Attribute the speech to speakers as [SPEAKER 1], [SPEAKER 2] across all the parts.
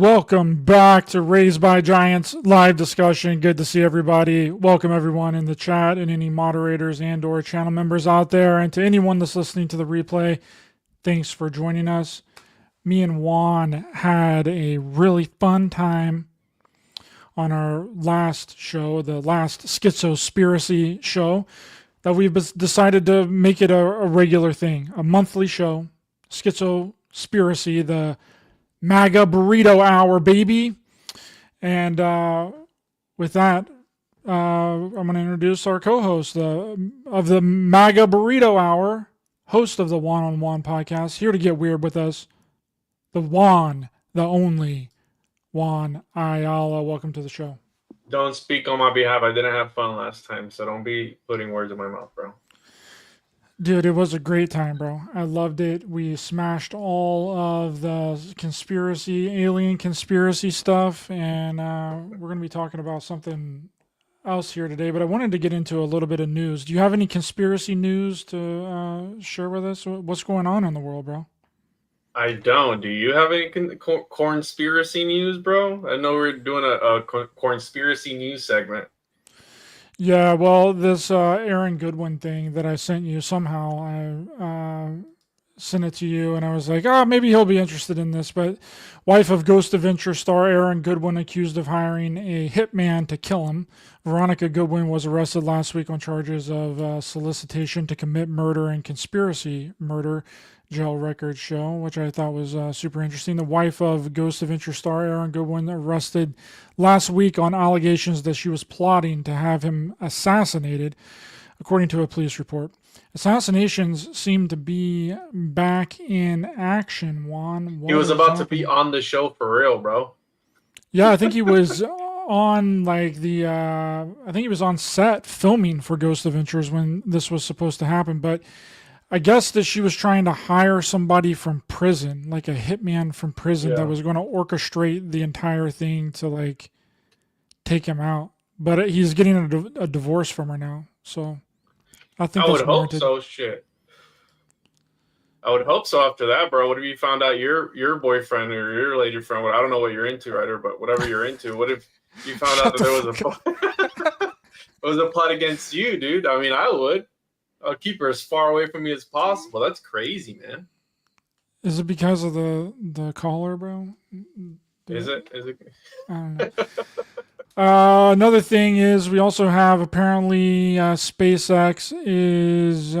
[SPEAKER 1] Welcome back to Raised by Giants live discussion. Good to see everybody. Welcome everyone in the chat and any moderators and or channel members out there. And to anyone that's listening to the replay, thanks for joining us. Me and Juan had a really fun time on our last show, the last Schizospiracy show, that we've decided to make it a regular thing, a monthly show. Schizospiracy, the Maga Burrito Hour, baby. And with that, I'm going to introduce our co-host of the Maga Burrito Hour, host of the One-on-One podcast, here to get weird with us, the one, the only, Juan Ayala. Welcome to the show.
[SPEAKER 2] Don't speak on my behalf. I didn't have fun last time, so don't be putting words in my mouth, bro.
[SPEAKER 1] Dude, it was a great time, bro. I loved it. We smashed all of the alien conspiracy stuff, and we're going to be talking about something else here today, but I wanted to get into a little bit of news. Do you have any conspiracy news to share with us? What's going on in the world, bro?
[SPEAKER 2] I don't. Do you have any conspiracy news, bro? I know we're doing a conspiracy news segment.
[SPEAKER 1] Yeah, well, this Aaron Goodwin thing that I sent you, somehow I sent it to you, and I was like, maybe he'll be interested in this. But wife of Ghost Adventure star Aaron Goodwin accused of hiring a hitman to kill him. Veronica Goodwin was arrested last week on charges of solicitation to commit murder and conspiracy murder, jail records show, which I thought was super interesting. The wife of Ghost Adventure star Aaron Goodwin arrested last week on allegations that she was plotting to have him assassinated, according to a police report. Assassinations seem to be back in action, Juan.
[SPEAKER 2] He was about to be on the show for real, bro.
[SPEAKER 1] Yeah, I think he was on I think he was on set filming for Ghost Adventures when this was supposed to happen, but I guess that she was trying to hire somebody from prison, like a hitman from prison that was going to orchestrate the entire thing to take him out. But he's getting a divorce from her now, so I think
[SPEAKER 2] I
[SPEAKER 1] that's
[SPEAKER 2] would hope
[SPEAKER 1] warranted.
[SPEAKER 2] so. Shit, I would hope so. After that, bro, what if you found out your boyfriend or your lady friend? I don't know what you're into, Ryder, but whatever you're into, what if you found out that there was a plot against you, dude? I mean, I would. I'll keep her as far away from me as possible. That's crazy, man.
[SPEAKER 1] Is it because of the caller, bro?
[SPEAKER 2] Is it?
[SPEAKER 1] I don't know. Another thing is we also have apparently SpaceX is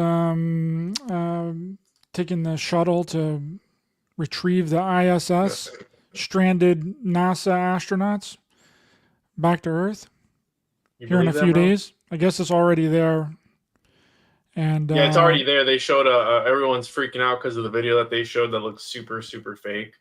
[SPEAKER 1] taking the shuttle to retrieve the ISS stranded NASA astronauts back to Earth here in a few days. I guess it's already there. And
[SPEAKER 2] yeah, it's already there. They showed everyone's freaking out because of the video that they showed that looks super, super fake.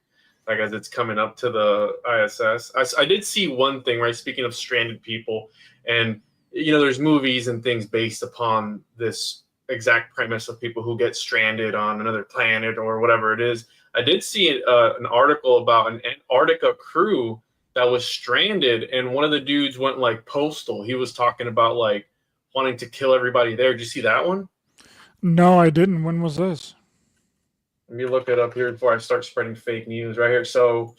[SPEAKER 2] Like as it's coming up to the ISS. I did see one thing, right? Speaking of stranded people, and there's movies and things based upon this exact premise of people who get stranded on another planet or whatever it is. I did see an article about an Antarctica crew that was stranded, and one of the dudes went postal. He was talking about wanting to kill everybody there. Did you see that one?
[SPEAKER 1] No, I didn't. When was this?
[SPEAKER 2] Let me look it up here before I start spreading fake news right here. So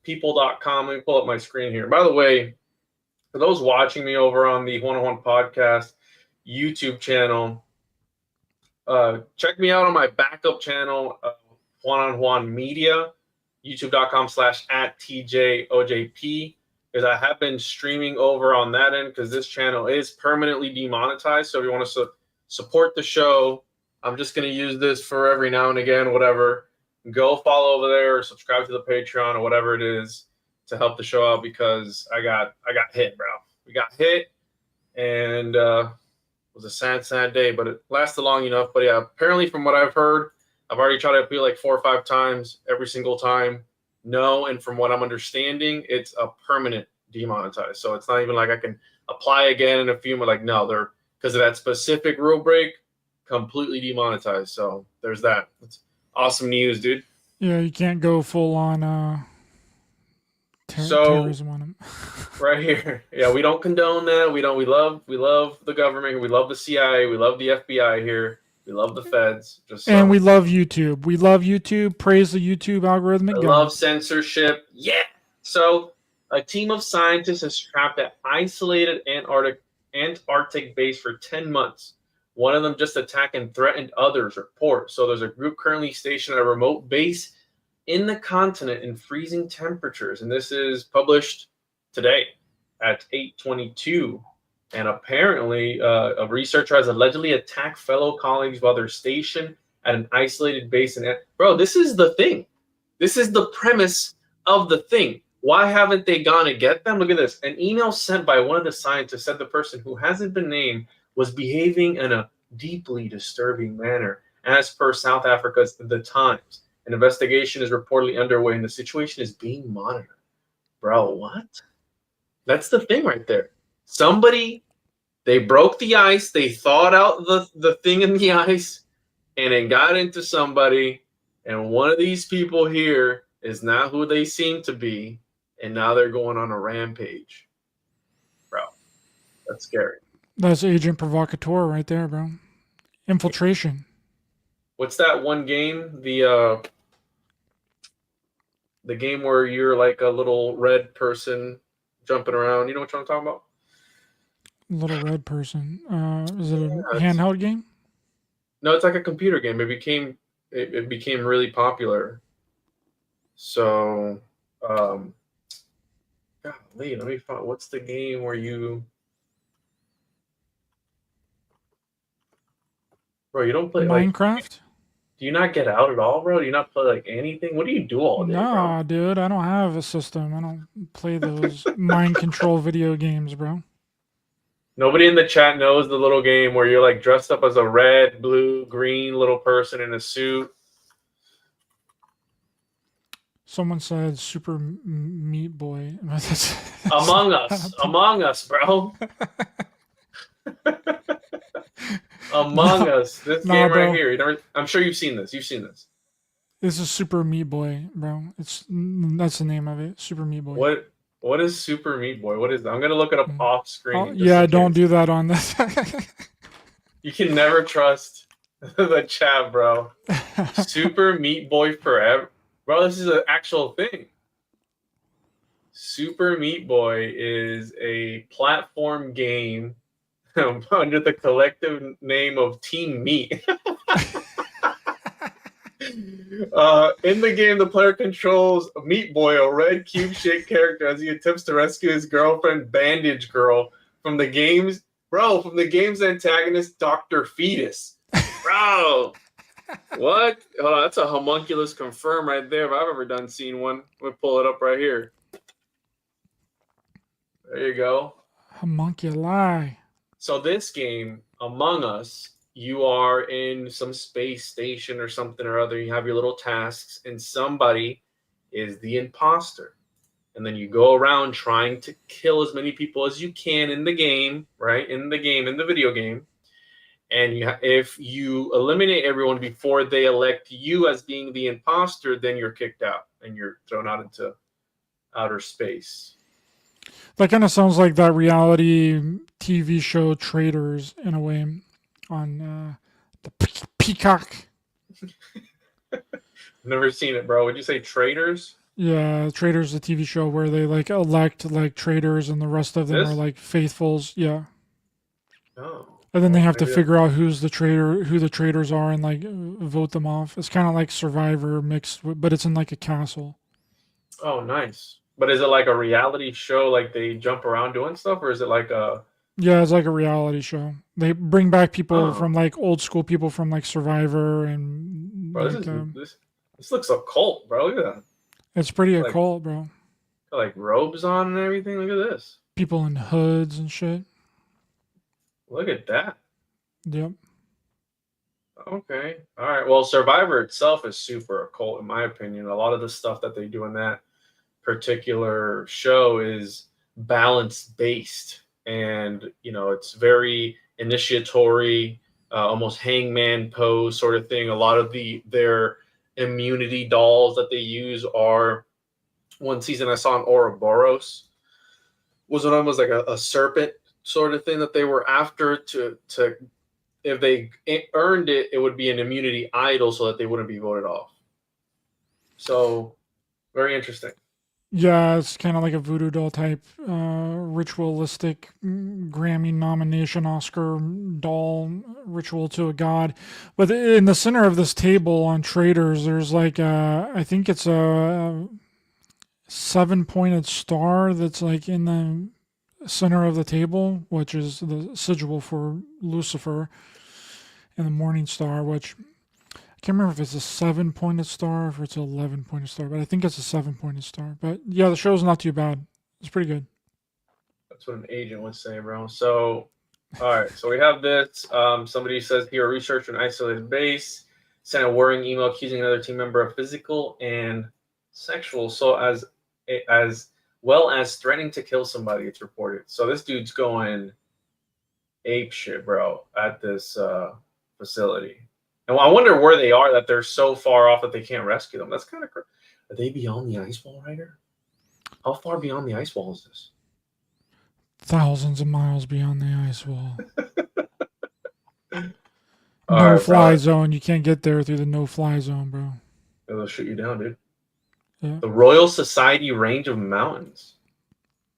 [SPEAKER 2] people.com, let me pull up my screen here. By the way, for those watching me over on the One-on-One podcast YouTube channel, check me out on my backup channel, One-on-One Media, youtube.com/@TJOJP. Because I have been streaming over on that end because this channel is permanently demonetized. So if you want to support the show, I'm just going to use this for every now and again, whatever. Go follow over there or subscribe to the Patreon or whatever it is to help the show out because I got hit, bro. We got hit and it was a sad, sad day, but it lasted long enough. But yeah, apparently from what I've heard, I've already tried to appeal 4 or 5 times every single time. No, and from what I'm understanding, it's a permanent demonetized. So it's not even I can apply again in a few months. No, they're because of that specific rule break, completely demonetized. So there's that. It's awesome news, dude.
[SPEAKER 1] Yeah, you can't go full on terrorism on them.
[SPEAKER 2] Right here. Yeah, we don't condone that. We love the government. We love the CIA. We love the FBI here. We love the feds.
[SPEAKER 1] And we love YouTube. We love YouTube. Praise the YouTube algorithmic.
[SPEAKER 2] I love censorship. Yeah. So, a team of scientists is trapped at isolated Antarctic base for 10 months. One of them just attacked and threatened others, report. So, there's a group currently stationed at a remote base in the continent in freezing temperatures. And this is published today at 8:22. And apparently, a researcher has allegedly attacked fellow colleagues while they're stationed at an isolated base. Bro, this is the thing. This is the premise of the thing. Why haven't they gone to get them? Look at this. An email sent by one of the scientists said the person who hasn't been named was behaving in a deeply disturbing manner, as per South Africa's The Times. An investigation is reportedly underway and the situation is being monitored. Bro, what? That's the thing right there. Somebody, they broke the ice, they thawed out the thing in the ice, and it got into somebody, and one of these people here is not who they seem to be, and now they're going on a rampage. Bro, that's scary.
[SPEAKER 1] That's Agent Provocateur right there, bro. Infiltration.
[SPEAKER 2] What's that one game? The game where you're like a little red person jumping around. You know what I'm talking about?
[SPEAKER 1] Little red person. Is it a handheld game?
[SPEAKER 2] No, it's like a computer game. It became really popular. So, golly, let me find. What's the game where you? Bro, you don't play
[SPEAKER 1] Minecraft?
[SPEAKER 2] Like, do you not get out at all, bro? Do you not play like anything? What do you do all day,
[SPEAKER 1] Nah,
[SPEAKER 2] bro?
[SPEAKER 1] dude, I don't have a system. I don't play those mind control video games, bro.
[SPEAKER 2] Nobody in the chat knows the little game where you're like dressed up as a red, blue, green little person in a suit.
[SPEAKER 1] Someone said Super Meat Boy.
[SPEAKER 2] Among Us, bro. Among Us. This game
[SPEAKER 1] bro.
[SPEAKER 2] right here. I'm sure you've seen this. You've seen this.
[SPEAKER 1] This is Super Meat Boy, bro. That's the name of it. Super Meat Boy.
[SPEAKER 2] What is Super Meat Boy? What is that? I'm gonna look it up off screen.
[SPEAKER 1] Yeah, don't do that on this.
[SPEAKER 2] You can never trust the chat, bro. Super Meat Boy forever. Bro, this is an actual thing. Super Meat Boy is a platform game under the collective name of Team Meat. In the game, the player controls Meat Boy, a red cube-shaped character, as he attempts to rescue his girlfriend, Bandage Girl, from the game's antagonist, Dr. Fetus. Bro, what? Hold on, that's a homunculus confirm right there. If I've ever seen one, let me pull it up right here. There you go.
[SPEAKER 1] Homunculi.
[SPEAKER 2] So this game, Among Us, you are in some space station or something or other. You have your little tasks, and somebody is the imposter. And then you go around trying to kill as many people as you can in the game, right? In the video game. And if you eliminate everyone before they elect you as being the imposter, then you're kicked out and you're thrown out into outer space.
[SPEAKER 1] That kind of sounds like that reality TV show Traitors in a way on the Peacock.
[SPEAKER 2] Never seen it, bro. Would you say Traitors?
[SPEAKER 1] Yeah, Traitors, the TV show where they like elect like traitors and the rest of them are like faithfuls. Yeah.
[SPEAKER 2] Oh.
[SPEAKER 1] And then they have to figure out who the traitors are and like vote them off. It's kind of like Survivor mixed with, but it's in like a castle.
[SPEAKER 2] Oh, nice. But is it like a reality show, like they jump around doing stuff, or is it like a...
[SPEAKER 1] Yeah, it's like a reality show. They bring back people from like old school people from like Survivor and...
[SPEAKER 2] Bro,
[SPEAKER 1] like,
[SPEAKER 2] this looks occult, bro. Look at that.
[SPEAKER 1] It's pretty occult, bro.
[SPEAKER 2] Got like robes on and everything. Look at this.
[SPEAKER 1] People in hoods and shit.
[SPEAKER 2] Look at that.
[SPEAKER 1] Yep.
[SPEAKER 2] Okay. All right. Well, Survivor itself is super occult, in my opinion. A lot of the stuff that they do in that particular show is balance-based. And, you know, it's very initiatory, almost hangman pose sort of thing. A lot of their immunity dolls that they use are... One season I saw in Ouroboros was one of them was like a serpent sort of thing that they were after to if they earned it, it would be an immunity idol so that they wouldn't be voted off. So very interesting.
[SPEAKER 1] Yeah, it's kind of like a voodoo doll type, ritualistic Grammy nomination, Oscar doll ritual to a god. But in the center of this table on traders, there's like I think it's a seven-pointed star that's like in the center of the table, which is the sigil for Lucifer and the morning star, which I can't remember if it's a seven-pointed star or if it's an 11-pointed star, but I think it's a seven-pointed star. But yeah, the show's not too bad. It's pretty good.
[SPEAKER 2] That's what an agent would say, bro. So, all right. So we have this. Somebody says here, research an isolated base, sent a worrying email accusing another team member of physical and sexual assault as well as threatening to kill somebody. It's reported. So this dude's going ape shit, bro, at this facility. And I wonder where they are, that they're so far off that they can't rescue them. That's kind of crazy. Are they beyond the ice wall, Ryder? How far beyond the ice wall is this?
[SPEAKER 1] Thousands of miles beyond the ice wall.
[SPEAKER 2] All right,
[SPEAKER 1] No-fly
[SPEAKER 2] bro.
[SPEAKER 1] zone. You can't get there through the no-fly zone, bro.
[SPEAKER 2] They'll shoot you down, dude.
[SPEAKER 1] Yeah.
[SPEAKER 2] The Royal Society range of mountains.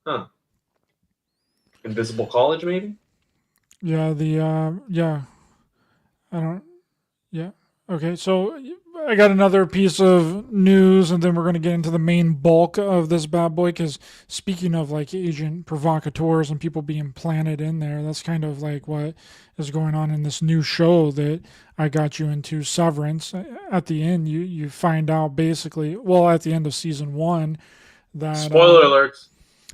[SPEAKER 2] Huh. Invisible College, maybe?
[SPEAKER 1] Yeah, yeah. I don't, yeah. Okay, so I got another piece of news, and then we're going to get into the main bulk of this bad boy, because speaking of like agent provocateurs and people being planted in there, that's kind of like what is going on in this new show that I got you into, Severance. At the end, you find out basically, well, at the end of season 1, that
[SPEAKER 2] Spoiler alerts.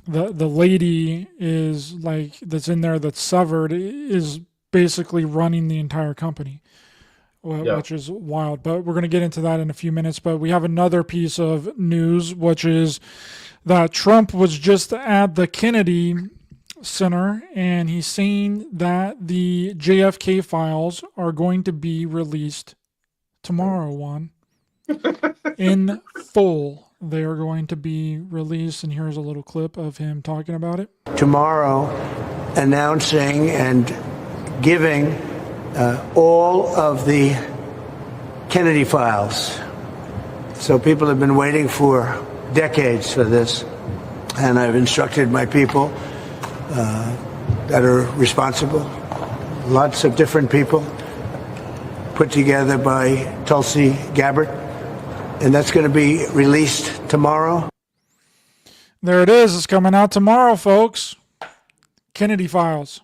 [SPEAKER 1] the lady is like that's in there that's severed is basically running the entire company, which is wild. But we're going to get into that in a few minutes. But we have another piece of news, which is that Trump was just at the Kennedy Center, and he's saying that the JFK files are going to be released tomorrow, Juan. In full, they are going to be released, and here's a little clip of him talking about it.
[SPEAKER 3] Tomorrow, announcing and giving all of the Kennedy files. So people have been waiting for decades for this, and I've instructed my people that are responsible, lots of different people, put together by Tulsi Gabbard, and that's going to be released tomorrow.
[SPEAKER 1] There it is. It's coming out tomorrow, folks. Kennedy files.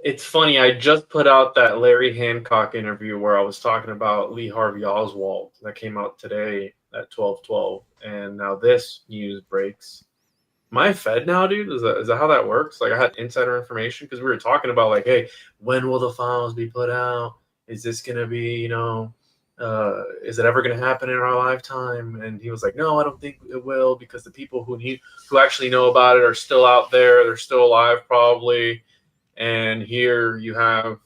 [SPEAKER 2] It's funny. I just put out that Larry Hancock interview where I was talking about Lee Harvey Oswald. That came out today at 12:12, and now this news breaks. Am I fed now, dude? Is that how that works? Like, I had insider information because we were talking about, like, hey, when will the files be put out? Is this gonna be, is it ever gonna happen in our lifetime? And he was like, no, I don't think it will, because the people who actually know about it are still out there. They're still alive, probably. And here you have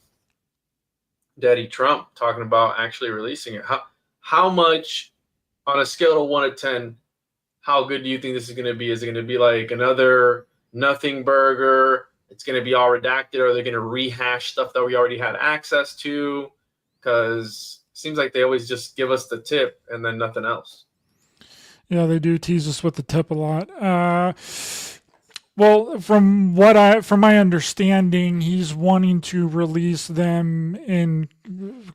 [SPEAKER 2] Daddy Trump talking about actually releasing it. How much, on a scale of 1 to 10, how good do you think this is going to be? Is it going to be like another nothing burger? It's going to be all redacted? Or are they going to rehash stuff that we already had access to? Because it seems like they always just give us the tip and then nothing else.
[SPEAKER 1] Yeah, they do tease us with the tip a lot. Well, from my understanding, he's wanting to release them in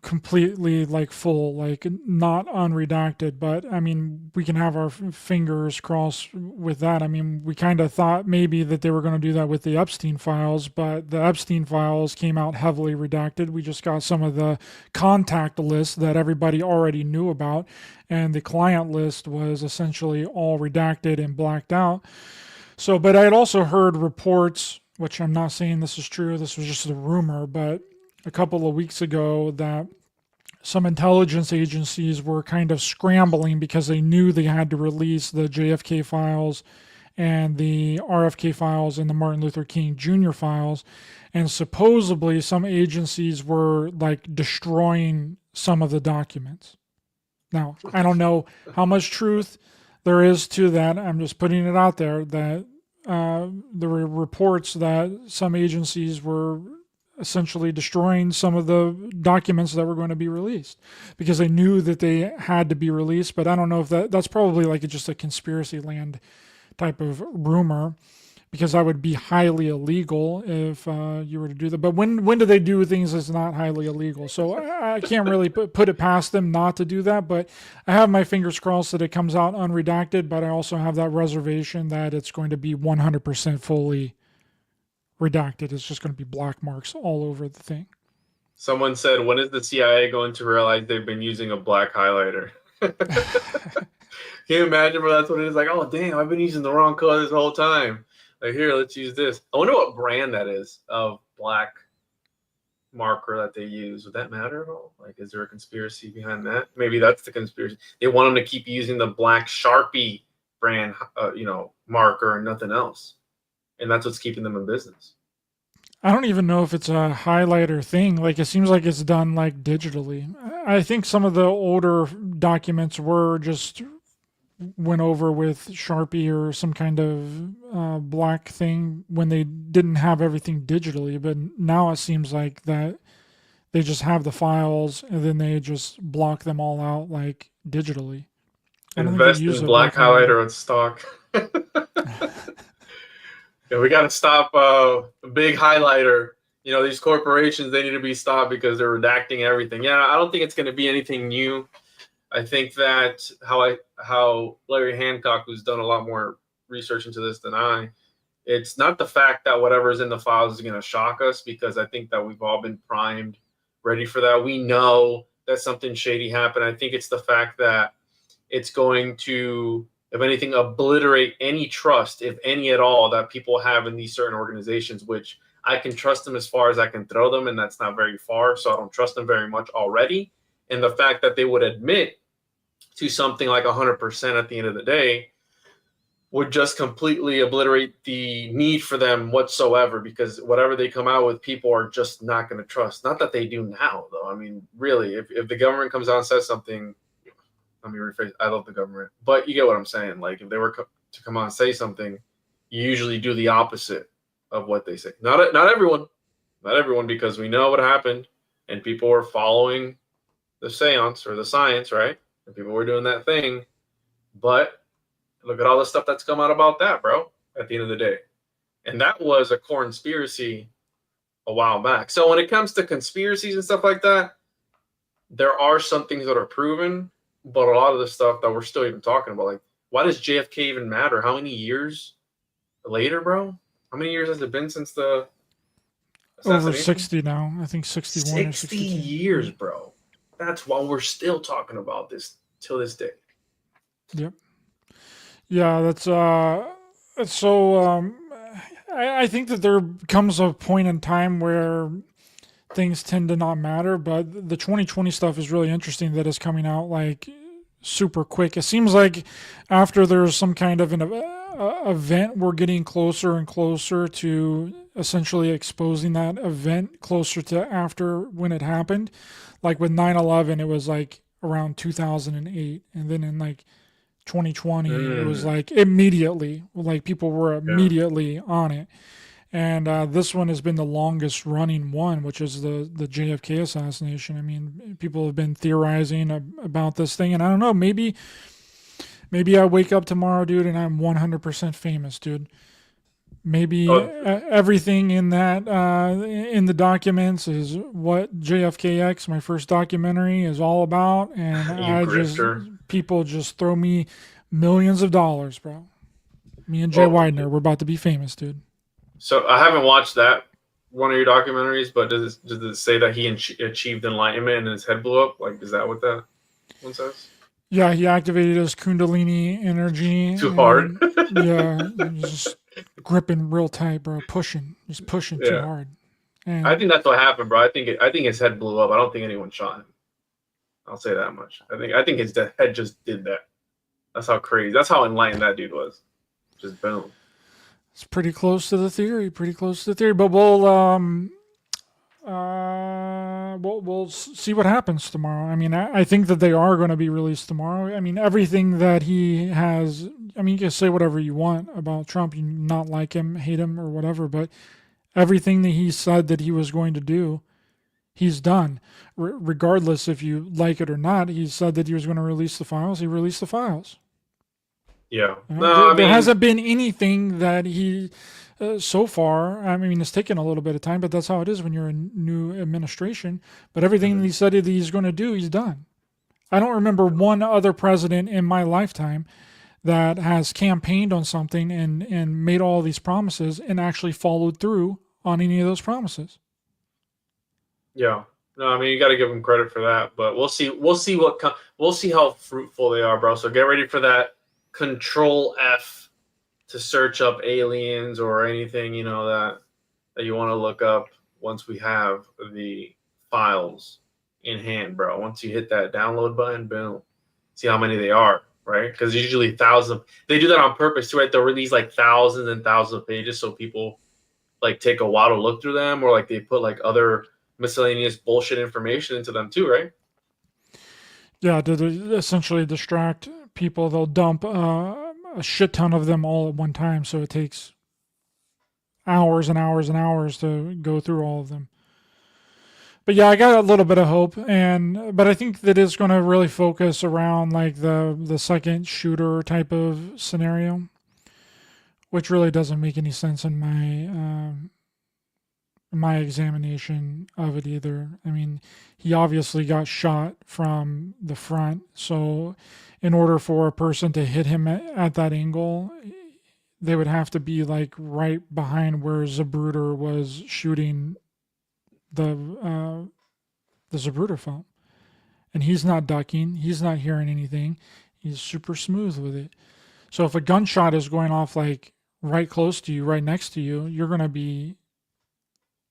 [SPEAKER 1] completely like full, like not unredacted. But I mean, we can have our fingers crossed with that. I mean, we kind of thought maybe that they were going to do that with the Epstein files, but the Epstein files came out heavily redacted. We just got some of the contact lists that everybody already knew about, and the client list was essentially all redacted and blacked out. So, but I had also heard reports, which I'm not saying this is true, this was just a rumor, but a couple of weeks ago that some intelligence agencies were kind of scrambling because they knew they had to release the JFK files and the RFK files and the Martin Luther King Jr. files. And supposedly some agencies were like destroying some of the documents. Now, I don't know how much truth there is to that. I'm just putting it out there that there were reports that some agencies were essentially destroying some of the documents that were going to be released because they knew that they had to be released. But I don't know if that's probably like just a conspiracy land type of rumor, because that would be highly illegal if you were to do that. But when do they do things that's not highly illegal? So I can't really put it past them not to do that. But I have my fingers crossed that it comes out unredacted. But I also have that reservation that it's going to be 100% fully redacted. It's just going to be black marks all over the thing.
[SPEAKER 2] Someone said, when is the CIA going to realize they've been using a black highlighter? Can you imagine, bro? That's what it is. Like, oh, damn, I've been using the wrong color this whole time. Like, here, let's use this. I wonder what brand that is of black marker that they use. Would that matter at all? Like, is there a conspiracy behind that? Maybe that's the conspiracy. They want them to keep using the black Sharpie brand, marker and nothing else. And that's what's keeping them in business.
[SPEAKER 1] I don't even know if it's a highlighter thing. Like, it seems like it's done like digitally. I think some of the older documents were just went over with Sharpie or some kind of black thing when they didn't have everything digitally. But now it seems like that they just have the files and then they just block them all out like digitally.
[SPEAKER 2] Invest in black highlighter on stock. Yeah, we got to stop big highlighter. These corporations, they need to be stopped because they're redacting everything. Yeah, I don't think it's going to be anything new. I think that how Larry Hancock, who's done a lot more research into this than I, it's not the fact that whatever's in the files is going to shock us, because I think that we've all been primed, ready for that. We know that something shady happened. I think it's the fact that it's going to, if anything, obliterate any trust, if any at all, that people have in these certain organizations, which I can trust them as far as I can throw them, and that's not very far, so I don't trust them very much already. And the fact that they would admit to something like 100% at the end of the day would just completely obliterate the need for them whatsoever, because whatever they come out with, people are just not going to trust. Not that they do now, though. I mean, really, if the government comes out and says something, let me rephrase, I love the government, but you get what I'm saying. Like, if they were to come out and say something, you usually do the opposite of what they say. Not everyone, because we know what happened, and people were following the seance or the science, right? And people were doing that thing. But look at all the stuff that's come out about that, bro, at the end of the day. And that was a conspiracy a while back. So when it comes to conspiracies and stuff like that, there are some things that are proven, but a lot of the stuff that we're still even talking about, like, why does JFK even matter? How many years later, bro? How many years has it been since the
[SPEAKER 1] over 60 now? I think 61 or
[SPEAKER 2] 60
[SPEAKER 1] 62
[SPEAKER 2] years, bro. That's why we're still talking about this till this day.
[SPEAKER 1] Yep. Yeah, that's so. I think that there comes a point in time where things tend to not matter, but the 2020 stuff is really interesting that is coming out like super quick. It seems like after there's some kind of an event, we're getting closer and closer to essentially exposing that event closer to after when it happened. Like with 9/11, it was like around 2008, and then in like 2020, it was like immediately, like people were immediately on it. And this one has been the longest running one, which is the JFK assassination. I mean, people have been theorizing about this thing, and I don't know, maybe I wake up tomorrow, dude, and I'm 100% famous, dude. Maybe everything in that in the documents is what JFKX, my first documentary, is all about, and people just throw me millions of dollars, bro. Me and Jay Widener, we're about to be famous, dude.
[SPEAKER 2] So I haven't watched that one of your documentaries, but does it say that he achieved enlightenment and his head blew up? Like, is that what that one says?
[SPEAKER 1] Yeah, he activated his Kundalini energy.
[SPEAKER 2] Too hard.
[SPEAKER 1] Yeah, just gripping real tight, bro. Pushing too hard. And
[SPEAKER 2] I think that's what happened, bro. I think his head blew up. I don't think anyone shot him. I'll say that much. I think his head just did that. That's how crazy. That's how enlightened that dude was. Just boom.
[SPEAKER 1] It's pretty close to the theory. But we'll see what happens tomorrow. I mean, I think that they are going to be released tomorrow. I mean, everything that he has. I mean, you can say whatever you want about Trump. You not like him, hate him, or whatever, but Everything that he said that he was going to do, he's done. Regardless if you like it or not, he said that he was going to release the files. He released the files.
[SPEAKER 2] Yeah.
[SPEAKER 1] You know,
[SPEAKER 2] No, I
[SPEAKER 1] there
[SPEAKER 2] mean,
[SPEAKER 1] hasn't been anything that he, so far, I mean, it's taken a little bit of time, but that's how it is when you're in new administration. But everything that he said that he's going to do, he's done. I don't remember one other president in my lifetime that has campaigned on something and made all these promises and actually followed through on any of those promises.
[SPEAKER 2] yeah. No, I mean, you got to give them credit for that, but we'll see. We'll see we'll see how fruitful they are, bro. So get ready for that Control F to search up aliens or anything, you know, that you want to look up once we have the files in hand, bro. Once you hit that download button, boom. See how many they are, right? Because usually thousands. They do that on purpose too, right? They'll release like thousands and thousands of pages so people like take a while to look through them, or like they put like other miscellaneous bullshit information into them too, right?
[SPEAKER 1] Yeah, to essentially distract people, they'll dump a shit ton of them all at one time, so it takes hours and hours and hours to go through all of them. But yeah, I got a little bit of hope, but I think that it's going to really focus around like the second shooter type of scenario, which really doesn't make any sense in my examination of it either. I mean, he obviously got shot from the front, so in order for a person to hit him at that angle, they would have to be like right behind where Zapruder was shooting the Zapruder film. And he's not ducking, he's not hearing anything. He's super smooth with it. So if a gunshot is going off like right close to you, right next to you, you're going to be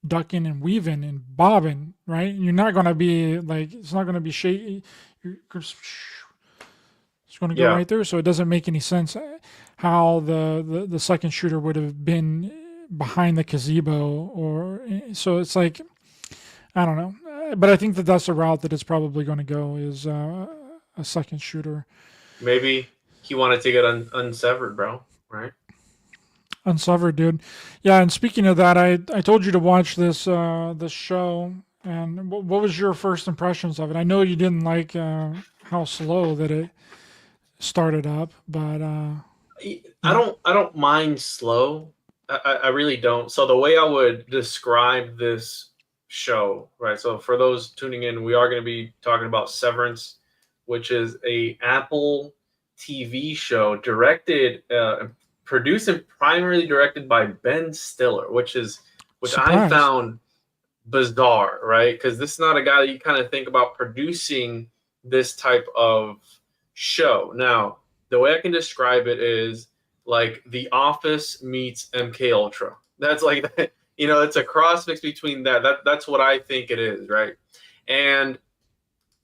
[SPEAKER 1] ducking and weaving and bobbing, right? You're not going to be like, it's not going to be shaky. It's going to go right through. So it doesn't make any sense how the second shooter would have been behind the gazebo, or so it's like, I don't know. But I think that that's the route that it's probably going to go, is a second shooter.
[SPEAKER 2] Maybe he wanted to get unsevered, bro, right?
[SPEAKER 1] Unsevered, dude. Yeah, and speaking of that, I told you to watch this show, and what was your first impressions of it? I know you didn't like how slow that it started up, but
[SPEAKER 2] I don't mind slow. I really don't. So the way I would describe this show, right? So for those tuning in, we are going to be talking about Severance, which is a Apple TV show directed, produced and primarily directed by Ben Stiller, which I found bizarre, right? Because this is not a guy that you kind of think about producing this type of show. Now, the way I can describe it is like The Office meets MK Ultra. That's like that. You know, it's a cross mix between that. That's what I think it is, right? And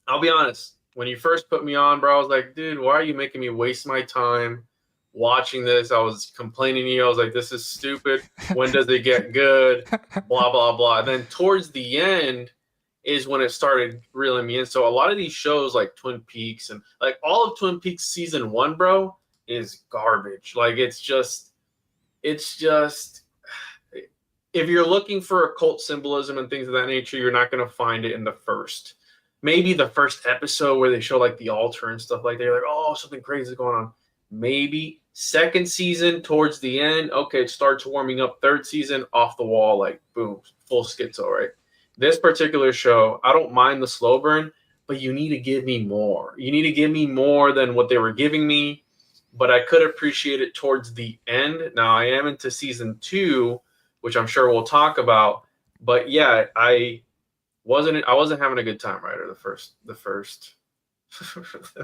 [SPEAKER 2] I'll be honest, when you first put me on, bro, I was like, dude, why are you making me waste my time watching this? I was complaining to you. I was like, this is stupid. When does it get good? Blah, blah, blah. And then towards the end is when it started reeling me in. So a lot of these shows like Twin Peaks and like all of Twin Peaks season 1, bro, is garbage. Like it's just if you're looking for occult symbolism and things of that nature, you're not going to find it in maybe the first episode where they show like the altar and stuff like that. You're like, oh, something crazy is going on. Maybe second season towards the end. Okay, it starts warming up. Third season, off the wall, like boom, full schizo, right? This particular show, I don't mind the slow burn, but you need to give me more. You need to give me more than what they were giving me, but I could appreciate it towards the end. Now I am into season 2, which I'm sure we'll talk about. But yeah, I wasn't having a good time, Ryder, the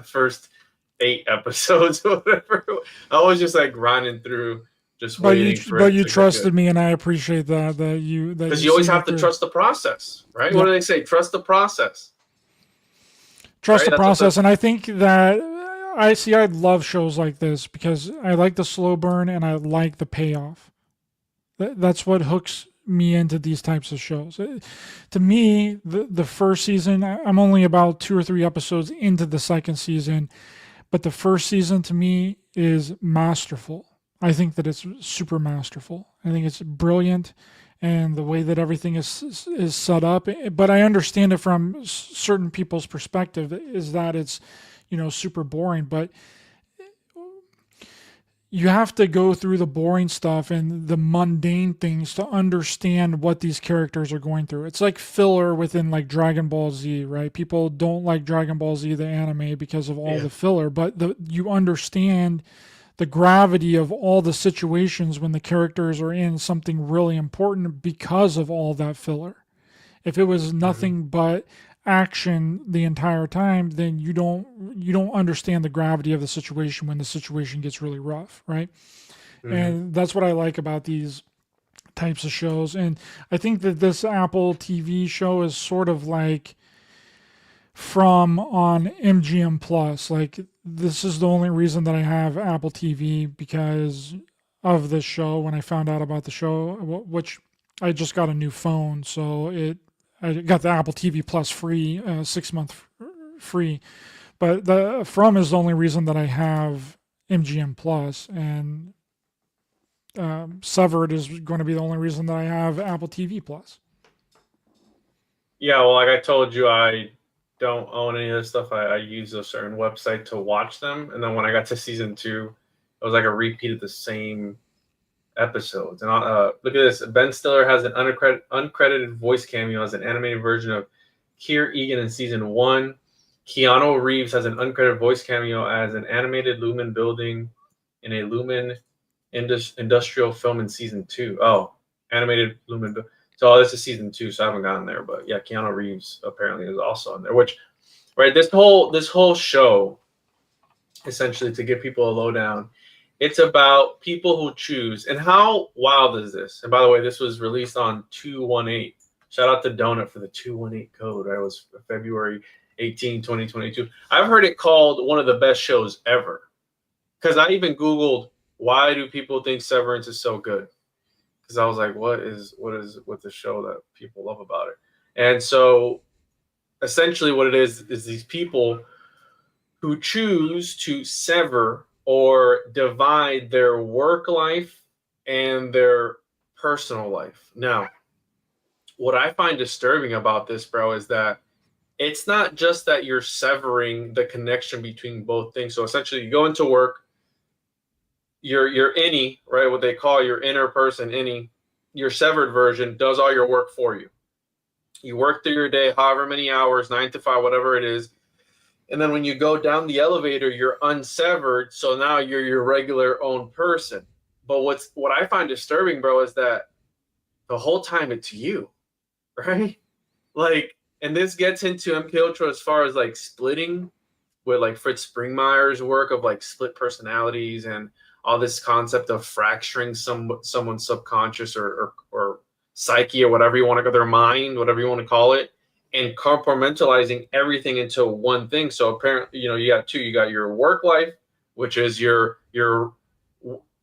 [SPEAKER 2] first 8 episodes or whatever. I was just like grinding through, just waiting for it.
[SPEAKER 1] But you trusted me, and I appreciate that
[SPEAKER 2] because you always have to trust the process, right? Yeah. What do they say? Trust the process.
[SPEAKER 1] Trust the process, and I think that I love shows like this because I like the slow burn and I like the payoff. That's what hooks me into these types of shows. To me, the first season, I'm only about 2 or 3 episodes into the second season, but the first season to me is masterful. I think that it's super masterful. I think it's brilliant, and the way that everything is set up. But I understand it from certain people's perspective is that it's, super boring. But you have to go through the boring stuff and the mundane things to understand what these characters are going through. It's like filler within like Dragon Ball Z, right? People don't like Dragon Ball Z, the anime, because of all the filler, but you understand the gravity of all the situations when the characters are in something really important because of all that filler. If it was nothing but action the entire time, then you don't understand the gravity of the situation when the situation gets really rough, right? And that's what I like about these types of shows. And I think that this Apple TV show is sort of like from on MGM Plus. Like, this is the only reason that I have Apple TV, because of this show. When I found out about the show, which I just got a new phone, so I got the Apple TV Plus free, 6 month free. But the From is the only reason that I have MGM Plus, and Severed is going to be the only reason that I have Apple TV Plus.
[SPEAKER 2] Yeah, well, like I told you, I don't own any of this stuff. I use a certain website to watch them, and then when I got to season 2, it was like a repeat of the same episodes. And look at this: Ben Stiller has an uncredited voice cameo as an animated version of Keir Egan in season 1. Keanu Reeves has an uncredited voice cameo as an animated Lumen building in a Lumen industrial film in season 2. Oh, animated Lumen. So this is season 2, so I haven't gotten there. But yeah, Keanu Reeves apparently is also in there. Which, right, this whole show, essentially, to give people a lowdown, it's about people who choose. And how wild is this? And by the way, this was released on 2/18. Shout out to Donut for the 2/18 code. Right? It was February 18, 2022. I've heard it called one of the best shows ever. Because I even Googled, why do people think Severance is so good? Because I was like, what is with the show that people love about it? And so essentially what it is these people who choose to sever or divide their work life and their personal life. Now, what I find disturbing about this, bro, is that it's not just that you're severing the connection between both things. So essentially you go into work, your innie, right, what they call your inner person innie, your severed version does all your work for you. You work through your day, however many hours, 9 to 5, whatever it is. And then when you go down the elevator, you're unsevered. So now you're your regular own person. But what I find disturbing, bro, is that the whole time it's you, right? Like, and this gets into MK Ultra as far as like splitting, with like Fritz Springmeier's work of like split personalities and all this concept of fracturing someone's subconscious or psyche or whatever you want to go, their mind, whatever you want to call it, and compartmentalizing everything into one thing. So apparently, you got two. You got your work life, which is your.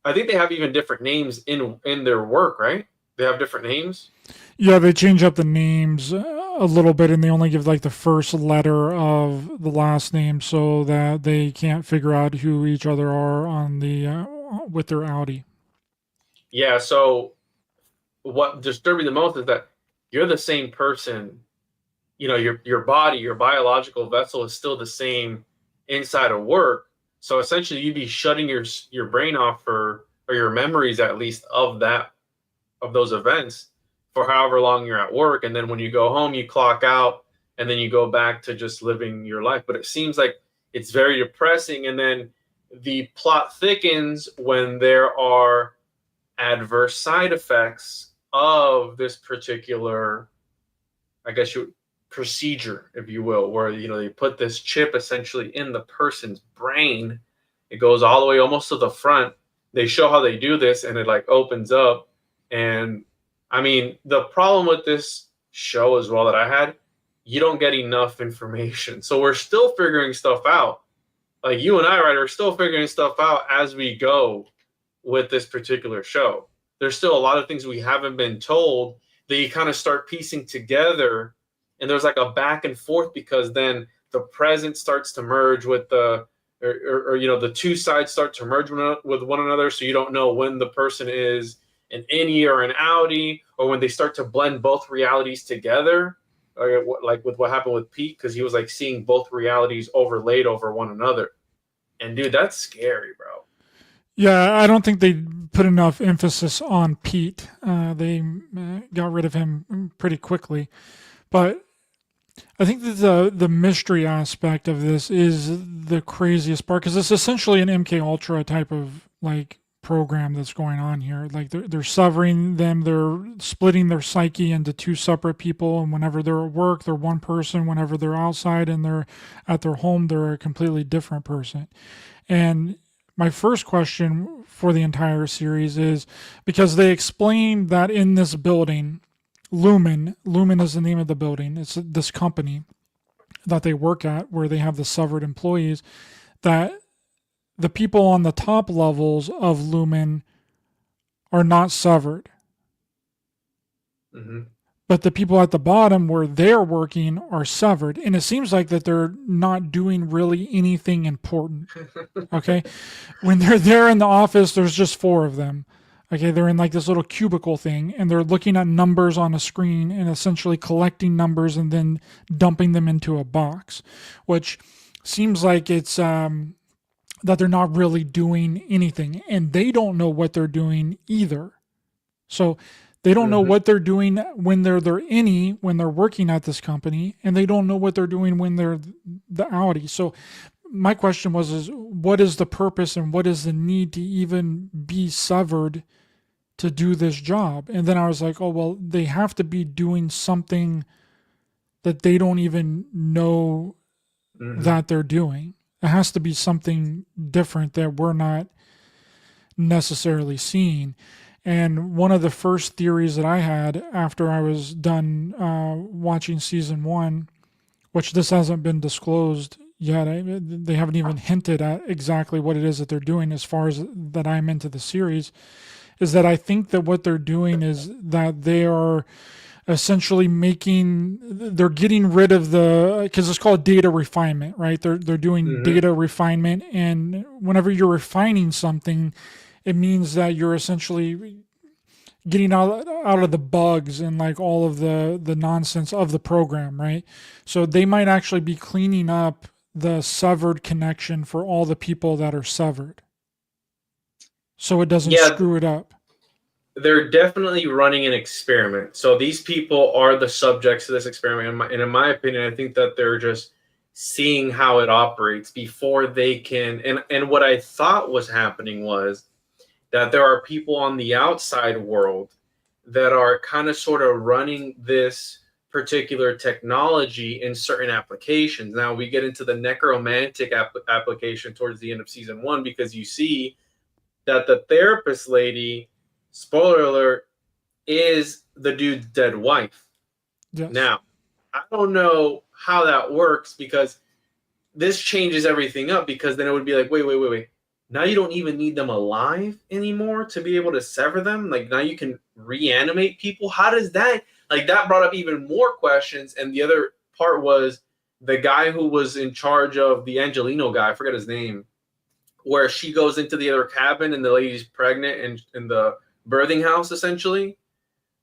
[SPEAKER 2] I think they have even different names in their work, right? They have different names.
[SPEAKER 1] Yeah, they change up the names a little bit, and they only give like the first letter of the last name so that they can't figure out who each other are on the with their Audi.
[SPEAKER 2] Yeah. So what disturbs me the most is that you're the same person. Your body, your biological vessel is still the same inside of work. So essentially, you'd be shutting your brain off or your memories, at least, of those events for however long you're at work. And then when you go home, you clock out and then you go back to just living your life. But it seems like it's very depressing. And then the plot thickens when there are adverse side effects of this particular, I guess, procedure, if you will, where they put this chip essentially in the person's brain. It goes all the way almost to the front. They show how they do this, and it like opens up. And I mean, the problem with this show as well that I had, you don't get enough information. So we're still figuring stuff out. Like you and I, Ryder, are still figuring stuff out as we go with this particular show. There's still a lot of things we haven't been told that you kind of start piecing together. And there's like a back and forth because then the present starts to merge with the two sides start to merge with one another. So you don't know when the person is an innie or an outie, or when they start to blend both realities together, like with what happened with Pete, because he was like seeing both realities overlaid over one another. And dude, that's scary, bro.
[SPEAKER 1] Yeah, I don't think they put enough emphasis on Pete. They got rid of him pretty quickly. But I think that the mystery aspect of this is the craziest part, because it's essentially an MK Ultra type of like program that's going on here. Like they're severing them, they're splitting their psyche into two separate people, and whenever they're at work, they're one person. Whenever they're outside and they're at their home, they're a completely different person. And my first question for the entire series is, because they explained that in this building, Lumen is the name of the building. It's this company that they work at where they have the severed employees, that the people on the top levels of Lumen are not severed.
[SPEAKER 2] Mm-hmm.
[SPEAKER 1] But the people at the bottom where they're working are severed. And it seems like that they're not doing really anything important. Okay. When they're there in the office, there's just 4 of them. Okay. They're in like this little cubicle thing, and they're looking at numbers on a screen and essentially collecting numbers and then dumping them into a box, which seems like it's, that they're not really doing anything, and they don't know what they're doing either. So they don't know what they're doing when they're when they're working at this company, and they don't know what they're doing when they're the outie. So my question is what is the purpose and what is the need to even be severed to do this job? And then I was like, oh, well, they have to be doing something that they don't even know that they're doing. It has to be something different that we're not necessarily seeing. And one of the first theories that I had after I was done watching season 1, which this hasn't been disclosed yet, they haven't even hinted at exactly what it is that they're doing as far as that I'm into the series, is that I think that what they're doing is that they are essentially they're getting rid of because it's called data refinement, right? They're doing data refinement, and whenever you're refining something, it means that you're essentially getting out of the bugs and like all of the nonsense of the program, right? So they might actually be cleaning up the severed connection for all the people that are severed, so it doesn't screw it up.
[SPEAKER 2] They're definitely running an experiment. So these people are the subjects of this experiment. And in my opinion, I think that they're just seeing how it operates before they can. And what I thought was happening was that there are people on the outside world that are kind of sort of running this particular technology in certain applications. Now we get into the necromantic application towards the end of season 1, because you see that the therapist lady, spoiler alert, is the dude's dead wife.
[SPEAKER 1] Yes.
[SPEAKER 2] Now, I don't know how that works, because this changes everything up, because then it would be like, wait. Now you don't even need them alive anymore to be able to sever them. Like now you can reanimate people. How does that, like that brought up even more questions. And the other part was the guy who was in charge of the Angelino guy, I forget his name, where she goes into the other cabin and the lady's pregnant and in the birthing house, essentially,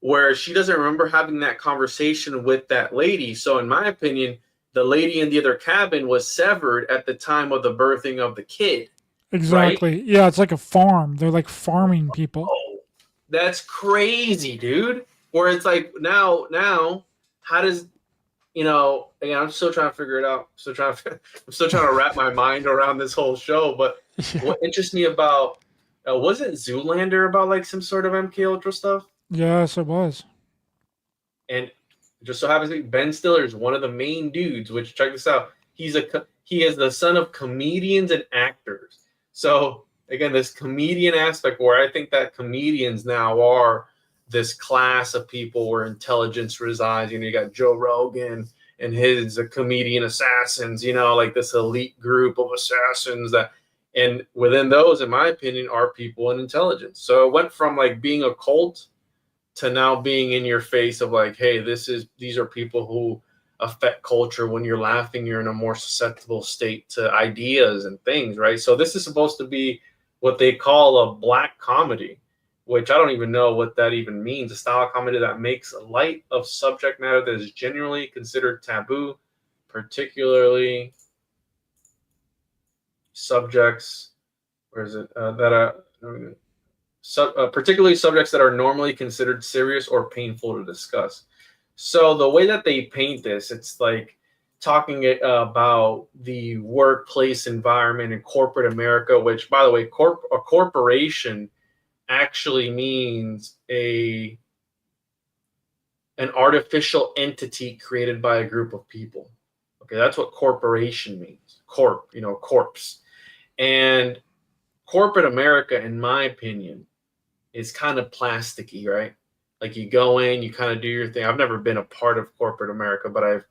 [SPEAKER 2] where she doesn't remember having that conversation with that lady. So in my opinion, the lady in the other cabin was severed at the time of the birthing of the kid.
[SPEAKER 1] Exactly. Right? Yeah, it's like a farm. They're like farming people.
[SPEAKER 2] Oh, that's crazy, dude. Where it's like now, how does, again, I'm still trying to figure it out. I'm still trying to wrap my mind around this whole show. But what interests me about, wasn't Zoolander about like some sort of MK Ultra stuff?
[SPEAKER 1] Yes, it was.
[SPEAKER 2] And just so happens to be Ben Stiller is one of the main dudes. Which, check this out, he is the son of comedians and actors. So again, this comedian aspect, where I think that comedians now are this class of people where intelligence resides. You got Joe Rogan and his comedian assassins. Like this elite group of assassins that. And within those, in my opinion, are people in intelligence. So it went from like being a cult to now being in your face of like, hey, these are people who affect culture. When you're laughing, you're in a more susceptible state to ideas and things, right? So this is supposed to be what they call a black comedy, which I don't even know what that even means. A style of comedy that makes light of subject matter that is generally considered taboo, particularly subjects, particularly subjects that are normally considered serious or painful to discuss. So the way that they paint this, it's like talking about the workplace environment in corporate America, which, by the way, a corporation actually means an artificial entity created by a group of people. Okay, that's what corporation means. Corpse. And corporate America, in my opinion, is kind of plasticky, right? Like you go in, you kind of do your thing. I've never been a part of corporate America, but I've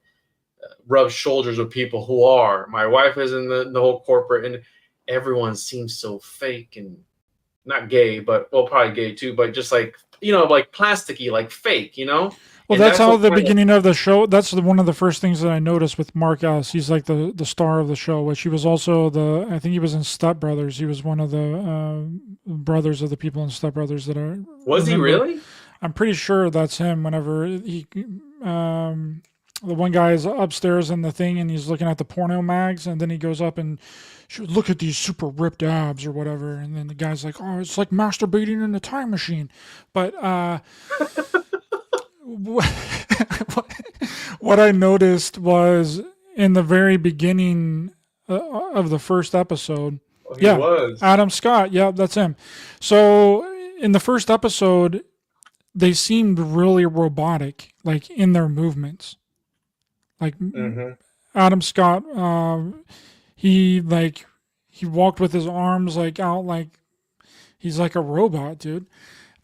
[SPEAKER 2] rubbed shoulders with people who are. My wife is in the whole corporate, and everyone seems so fake and not gay, but well, probably gay too, but just like, like plasticky, like fake,
[SPEAKER 1] Well,
[SPEAKER 2] And
[SPEAKER 1] that's how the
[SPEAKER 2] what
[SPEAKER 1] beginning of the show. That's one of the first things that I noticed with Mark S. He's like the star of the show, which he was also I think he was in Step Brothers. He was one of the brothers of the people in Step Brothers that are.
[SPEAKER 2] Was he really?
[SPEAKER 1] I'm pretty sure that's him. Whenever the one guy is upstairs in the thing and he's looking at the porno mags, and then he goes up and look at these super ripped abs or whatever, and then the guy's like, "Oh, it's like masturbating in a time machine." But what I noticed was in the very beginning of the first episode.
[SPEAKER 2] He was
[SPEAKER 1] Adam Scott. Yeah, that's him. So in the first episode, they seemed really robotic, like in their movements. Like Adam Scott, he walked with his arms like out, like he's like a robot, dude.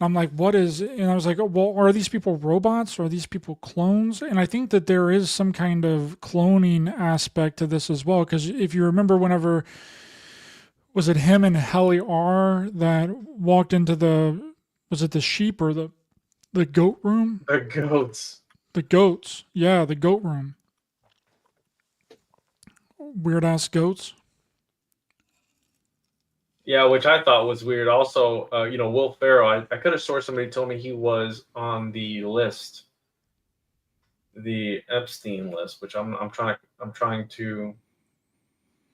[SPEAKER 1] And I'm like, what is? And I was like, oh, well, are these people robots? Or are these people clones? And I think that there is some kind of cloning aspect to this as well, because if you remember, whenever was it him and Helly R that walked into was it the sheep or the goat room?
[SPEAKER 2] The goats.
[SPEAKER 1] The goats. Yeah, the goat room. Weird ass goats.
[SPEAKER 2] Yeah, which I thought was weird. Also, Will Ferrell. I could have swore somebody told me he was on the list, the Epstein list, which I'm trying to.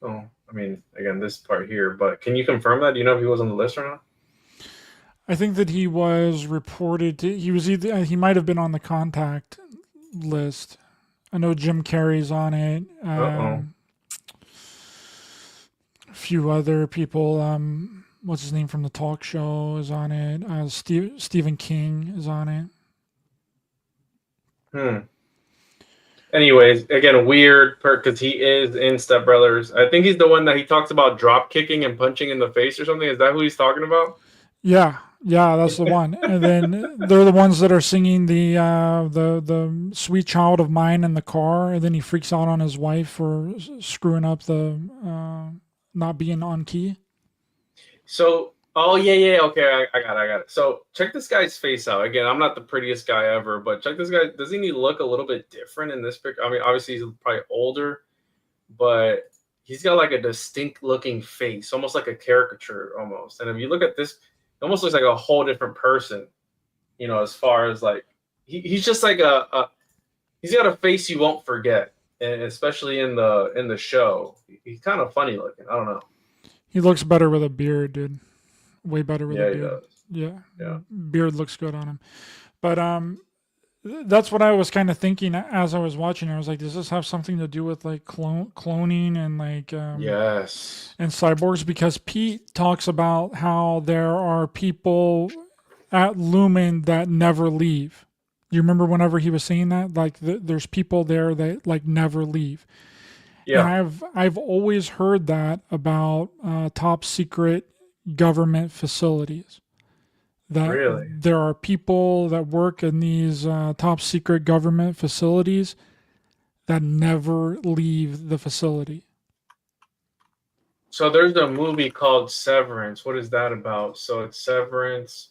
[SPEAKER 2] Oh, I mean, again, this part here, but can you confirm that? Do you know if he was on the list or not?
[SPEAKER 1] I think that he was reported to. He was he might have been on the contact list. I know Jim Carrey's on it. A few other people. What's his name from the talk show is on it. Stephen King is on it.
[SPEAKER 2] Anyways, again, weird because he is in Step Brothers. I think he's the one that he talks about drop kicking and punching in the face or something. Is that who he's talking about?
[SPEAKER 1] Yeah, that's the one. And then they're the ones that are singing the "Sweet Child of Mine" in the car, and then he freaks out on his wife for screwing up the not being on key.
[SPEAKER 2] So, okay, I got it. So check this guy's face out. Again, I'm not the prettiest guy ever, but check this guy. Doesn't he look a little bit different in this picture? I mean, obviously he's probably older, but he's got like a distinct looking face, almost like a caricature almost. And if you look at this, it almost looks like a whole different person, as far as like, he's just like he's got a face you won't forget. And especially in the show, he's kind of funny looking. I don't know.
[SPEAKER 1] He looks better with a beard, dude. Way better with a beard.
[SPEAKER 2] He does.
[SPEAKER 1] Yeah. Beard looks good on him. But that's what I was kind of thinking as I was watching. I was like, does this have something to do with like cloning and like
[SPEAKER 2] yes,
[SPEAKER 1] and cyborgs? Because Pete talks about how there are people at Lumen that never leave. You remember whenever he was saying that, like there's people there that like never leave. Yeah. And I've always heard that about top secret government facilities. That
[SPEAKER 2] really?
[SPEAKER 1] There are people that work in these top secret government facilities that never leave the facility.
[SPEAKER 2] So there's a movie called Severance. What is that about? So it's Severance.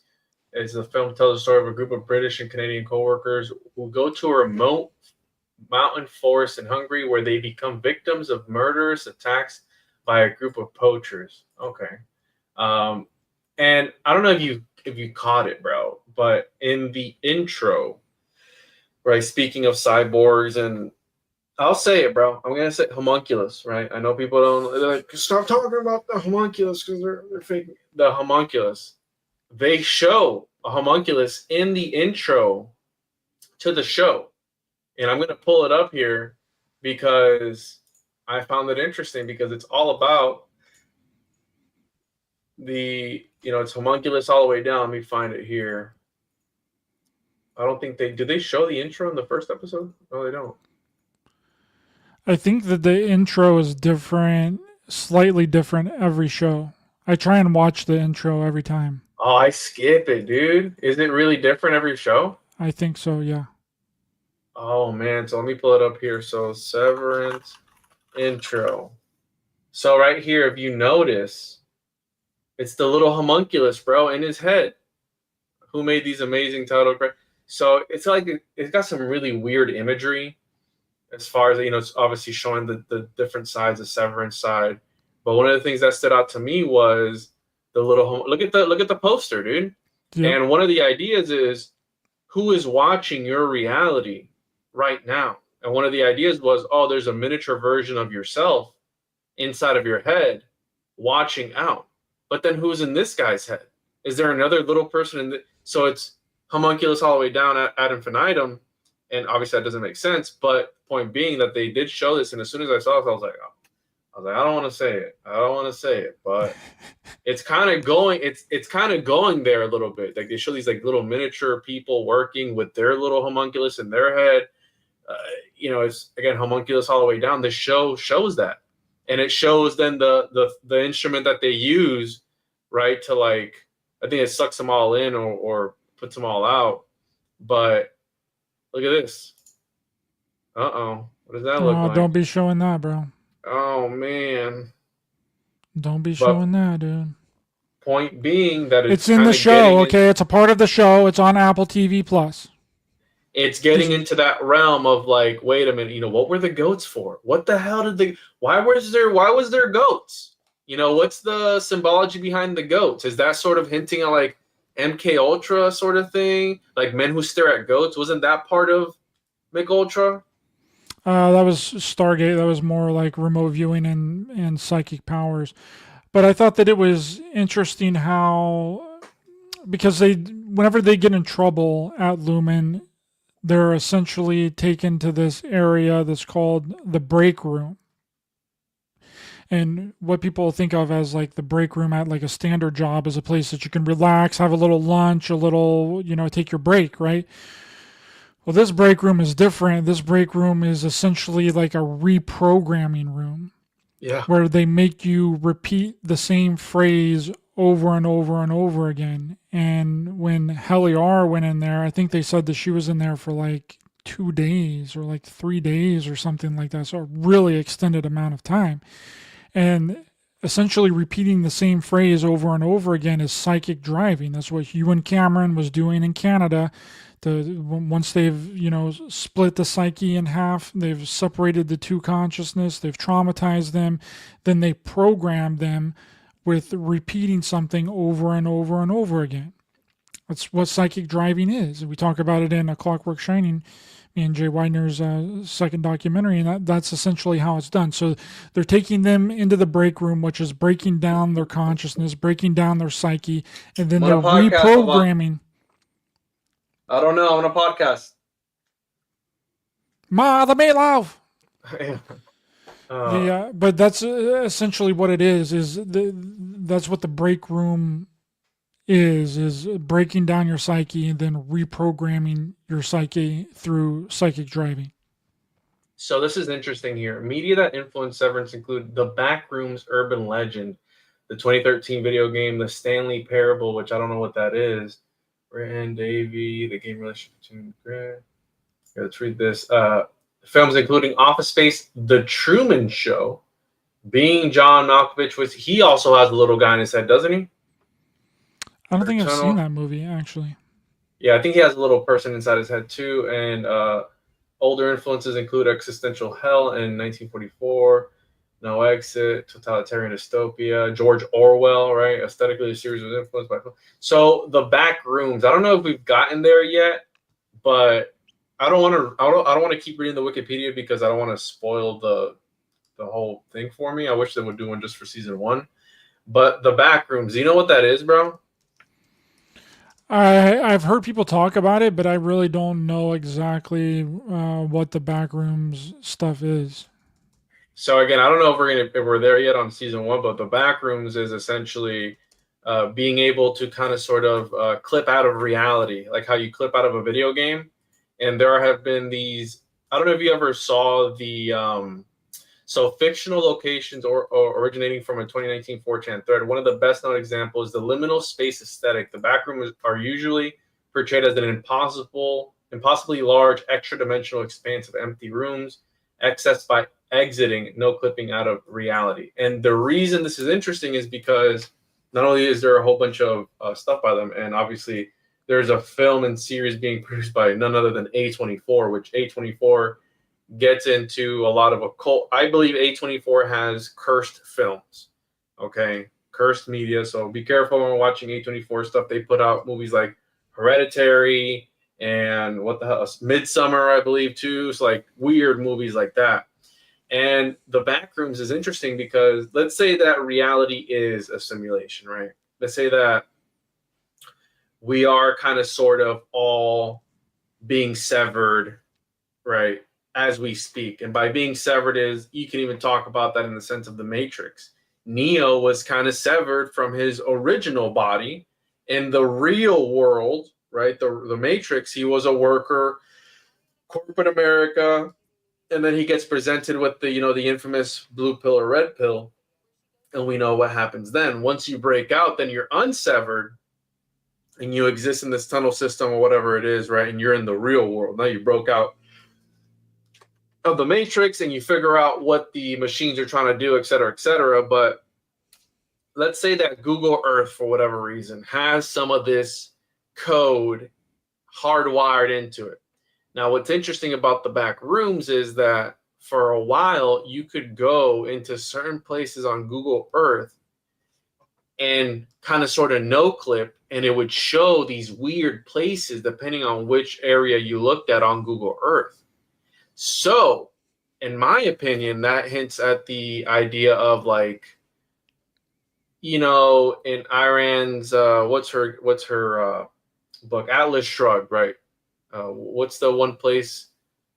[SPEAKER 2] It's a film tells the story of a group of British and Canadian coworkers who go to a remote mountain forest in Hungary where they become victims of murderous attacks by a group of poachers. Okay. And I don't know if if you caught it, bro. But in the intro, right, speaking of cyborgs, and I'll say it, bro. I'm gonna say homunculus, right? I know people don't, they're like, stop talking about the homunculus because they're fake. The homunculus. They show a homunculus in the intro to the show. And I'm going to pull it up here because I found it interesting, because it's all about it's homunculus all the way down. Let me find it here. I don't think did they show the intro in the first episode? No, they don't.
[SPEAKER 1] I think that the intro is different, slightly different every show. I try and watch the intro every time.
[SPEAKER 2] Oh, I skip it, dude. Is it really different every show?
[SPEAKER 1] I think so, yeah.
[SPEAKER 2] Oh, man. So let me pull it up here. So Severance intro. So right here, if you notice, it's the little homunculus, bro, in his head. Who made these amazing title cards? So it's like it's got some really weird imagery as far as, it's obviously showing the different sides, the Severance side. But one of the things that stood out to me was the little look at the poster, dude. Yeah. And one of the ideas is, who is watching your reality right now? And one of the ideas was, there's a miniature version of yourself inside of your head watching out. But then who's in this guy's head? Is there another little person in so it's homunculus all the way down ad infinitum, and obviously that doesn't make sense. But point being that they did show this, and as soon as I saw it, I was like, I don't want to say it, but it's kind of going. It's kind of going there a little bit. Like they show these like little miniature people working with their little homunculus in their head. It's again homunculus all the way down. The show shows that, and it shows then the instrument that they use, right, to like, I think it sucks them all in or puts them all out. But look at this. What does that look like?
[SPEAKER 1] Don't be showing that, bro.
[SPEAKER 2] Oh, man.
[SPEAKER 1] Don't be showing that, dude.
[SPEAKER 2] Point being that
[SPEAKER 1] it's in the show, okay? It's a part of the show. It's on Apple TV Plus.
[SPEAKER 2] It's getting into that realm of like, wait a minute, what were the goats for? What the hell why was there goats? What's the symbology behind the goats? Is that sort of hinting at like MK Ultra sort of thing? Like Men Who Stare at Goats? Wasn't that part of MK Ultra?
[SPEAKER 1] That was Stargate. That was more like remote viewing and psychic powers. But I thought that it was interesting how, because whenever they get in trouble at Lumen, they're essentially taken to this area that's called the break room. And what people think of as like the break room at like a standard job is a place that you can relax, have a little lunch, a little, take your break, right? Well, this break room is different. This break room is essentially like a reprogramming room.
[SPEAKER 2] Yeah.
[SPEAKER 1] Where they make you repeat the same phrase over and over and over again. And when Heliar went in there, I think they said that she was in there for like 2 days or like 3 days or something like that. So a really extended amount of time. And essentially repeating the same phrase over and over again is psychic driving. That's what Ewan Cameron was doing in Canada. Once they've, split the psyche in half, they've separated the two consciousness, they've traumatized them, then they program them with repeating something over and over and over again. That's what psychic driving is. We talk about it in A Clockwork Shining, me and Jay Widener's second documentary, and that's essentially how it's done. So they're taking them into the break room, which is breaking down their consciousness, breaking down their psyche, and then they're reprogramming.
[SPEAKER 2] I don't know. I'm on a podcast.
[SPEAKER 1] Ma, the meatloaf. But that's essentially what it is that's what the break room is breaking down your psyche and then reprogramming your psyche through psychic driving.
[SPEAKER 2] So this is interesting here. Media that influenced Severance include The Backrooms Urban Legend, the 2013 video game, The Stanley Parable, which I don't know what that is, Rand Davey, the game relationship between Grant. Let's read this. Films including Office Space, The Truman Show, Being John Malkovich, he also has a little guy in his head, doesn't he?
[SPEAKER 1] I don't think I've seen that movie, actually.
[SPEAKER 2] Yeah, I think he has a little person inside his head, too. And older influences include Existential Hell in 1944, No Exit, Totalitarian Dystopia, George Orwell, right? Aesthetically, the series was influenced by. So the back rooms. I don't know if we've gotten there yet, but I don't want to. I don't want to keep reading the Wikipedia because I don't want to spoil the whole thing for me. I wish they would do one just for season 1. But the back rooms. Do you know what that is, bro?
[SPEAKER 1] I've heard people talk about it, but I really don't know exactly what the backrooms stuff is.
[SPEAKER 2] So again, I don't know if we're there yet on season 1, but the back rooms is essentially being able to kind of sort of clip out of reality, like how you clip out of a video game. And there have been these. I don't know if you ever saw the. So fictional locations or originating from a 2019 4chan thread. One of the best known examples is the liminal space aesthetic. The backrooms are usually portrayed as an impossibly large, extra-dimensional expanse of empty rooms, accessed by exiting, no clipping out of reality. And the reason this is interesting is because not only is there a whole bunch of stuff by them, and obviously there's a film and series being produced by none other than A24, which A24 gets into a lot of occult. I believe A24 has cursed films, okay? Cursed media. So be careful when watching A24 stuff. They put out movies like Hereditary and what the hell, Midsummer, I believe, too. It's like weird movies like that. And the backrooms is interesting because let's say that reality is a simulation, right? Let's say that we are kind of sort of all being severed, right, as we speak. And by being severed is, you can even talk about that in the sense of the Matrix. Neo was kind of severed from his original body. In the real world, right, the Matrix, he was a worker, corporate America, and then he gets presented with the, the infamous blue pill or red pill, and we know what happens then. Once you break out, then you're unsevered, and you exist in this tunnel system or whatever it is, right, and you're in the real world. Now you broke out of the Matrix, and you figure out what the machines are trying to do, et cetera, et cetera. But let's say that Google Earth, for whatever reason, has some of this code hardwired into it. Now, what's interesting about the back rooms is that for a while, you could go into certain places on Google Earth and kind of sort of no clip, and it would show these weird places depending on which area you looked at on Google Earth. So, in my opinion, that hints at the idea of, like, in Iran's what's her book, Atlas Shrugged, right? What's the one place?